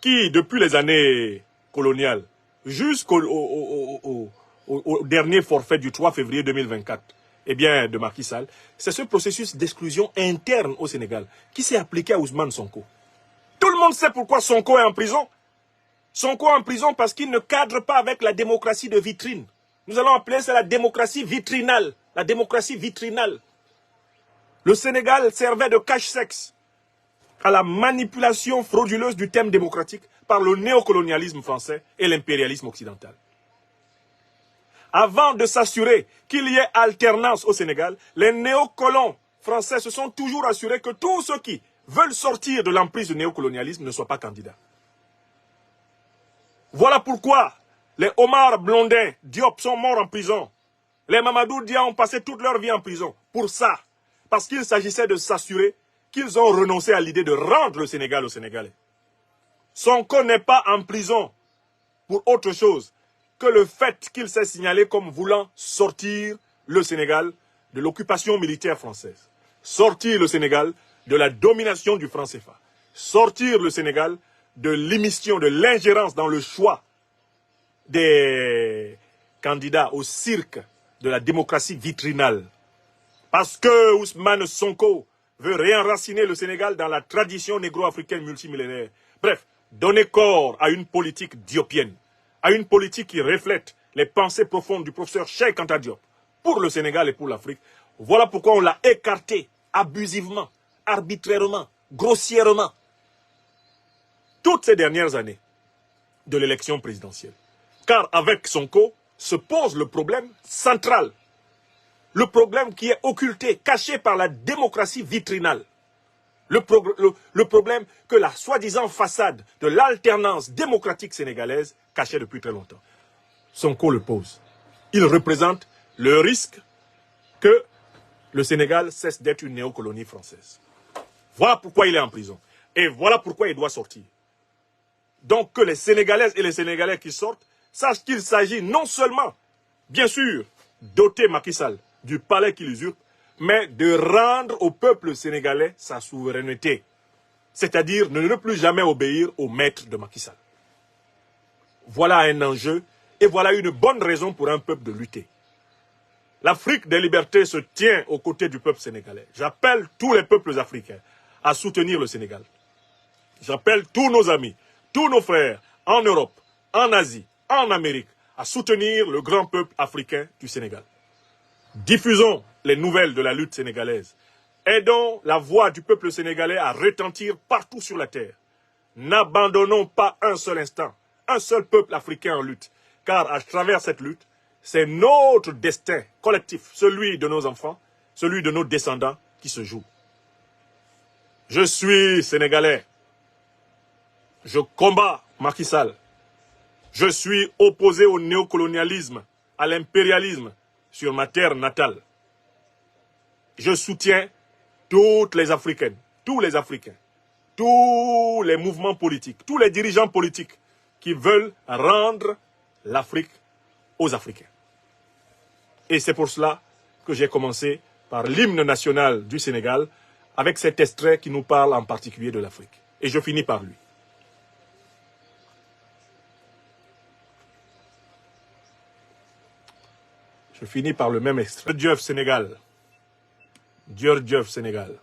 qui, depuis les années coloniales, jusqu'au au dernier forfait du 3 février 2024, eh bien, de Macky Sall, c'est ce processus d'exclusion interne au Sénégal qui s'est appliqué à Ousmane Sonko. Tout le monde sait pourquoi Sonko est en prison. Sonko est en prison parce qu'il ne cadre pas avec la démocratie de vitrine. Nous allons appeler ça la démocratie vitrinale. La démocratie vitrinale. Le Sénégal servait de cache-sexe à la manipulation frauduleuse du thème démocratique par le néocolonialisme français et l'impérialisme occidental. Avant de s'assurer qu'il y ait alternance au Sénégal, les néocolons français se sont toujours assurés que tous ceux qui veulent sortir de l'emprise du néocolonialisme ne soient pas candidats. Voilà pourquoi les Omar Blondin Diop sont morts en prison. Les Mamadou Dia ont passé toute leur vie en prison. Pour ça, parce qu'il s'agissait de s'assurer qu'ils ont renoncé à l'idée de rendre le Sénégal aux Sénégalais. Sonko n'est pas en prison pour autre chose que le fait qu'il s'est signalé comme voulant sortir le Sénégal de l'occupation militaire française. Sortir le Sénégal de la domination du franc CFA. Sortir le Sénégal de l'émission, de l'ingérence dans le choix des candidats au cirque de la démocratie vitrinale. Parce que Ousmane Sonko veut réenraciner le Sénégal dans la tradition négro-africaine multimillénaire. Bref, donner corps à une politique diopienne, à une politique qui reflète les pensées profondes du professeur Cheikh Anta Diop pour le Sénégal et pour l'Afrique. Voilà pourquoi on l'a écarté abusivement, arbitrairement, grossièrement, toutes ces dernières années de l'élection présidentielle. Car avec Sonko se pose le problème central. Le problème qui est occulté, caché par la démocratie vitrinale. Le problème que la soi-disant façade de l'alternance démocratique sénégalaise cachait depuis très longtemps. Sonko le pose. Il représente le risque que le Sénégal cesse d'être une néocolonie française. Voilà pourquoi il est en prison. Et voilà pourquoi il doit sortir. Donc que les Sénégalaises et les Sénégalais qui sortent sachent qu'il s'agit non seulement, bien sûr, doter Macky Sall du palais qu'il usurpe, mais de rendre au peuple sénégalais sa souveraineté. C'est-à-dire ne plus jamais obéir au maître de Macky Sall. Voilà un enjeu et voilà une bonne raison pour un peuple de lutter. L'Afrique des libertés se tient aux côtés du peuple sénégalais. J'appelle tous les peuples africains à soutenir le Sénégal. J'appelle tous nos amis, tous nos frères en Europe, en Asie, en Amérique, à soutenir le grand peuple africain du Sénégal. Diffusons les nouvelles de la lutte sénégalaise. Aidons la voix du peuple sénégalais à retentir partout sur la terre. N'abandonnons pas un seul instant, un seul peuple africain en lutte. Car à travers cette lutte, c'est notre destin collectif, celui de nos enfants, celui de nos descendants qui se joue. Je suis sénégalais. Je combats Macky Sall. Je suis opposé au néocolonialisme, à l'impérialisme sur ma terre natale. Je soutiens toutes les Africaines, tous les Africains, tous les mouvements politiques, tous les dirigeants politiques qui veulent rendre l'Afrique aux Africains. Et c'est pour cela que j'ai commencé par l'hymne national du Sénégal avec cet extrait qui nous parle en particulier de l'Afrique. Et je finis par lui. Je finis par le même extrait. Djurjeuf Sénégal. Djurjeuf Sénégal.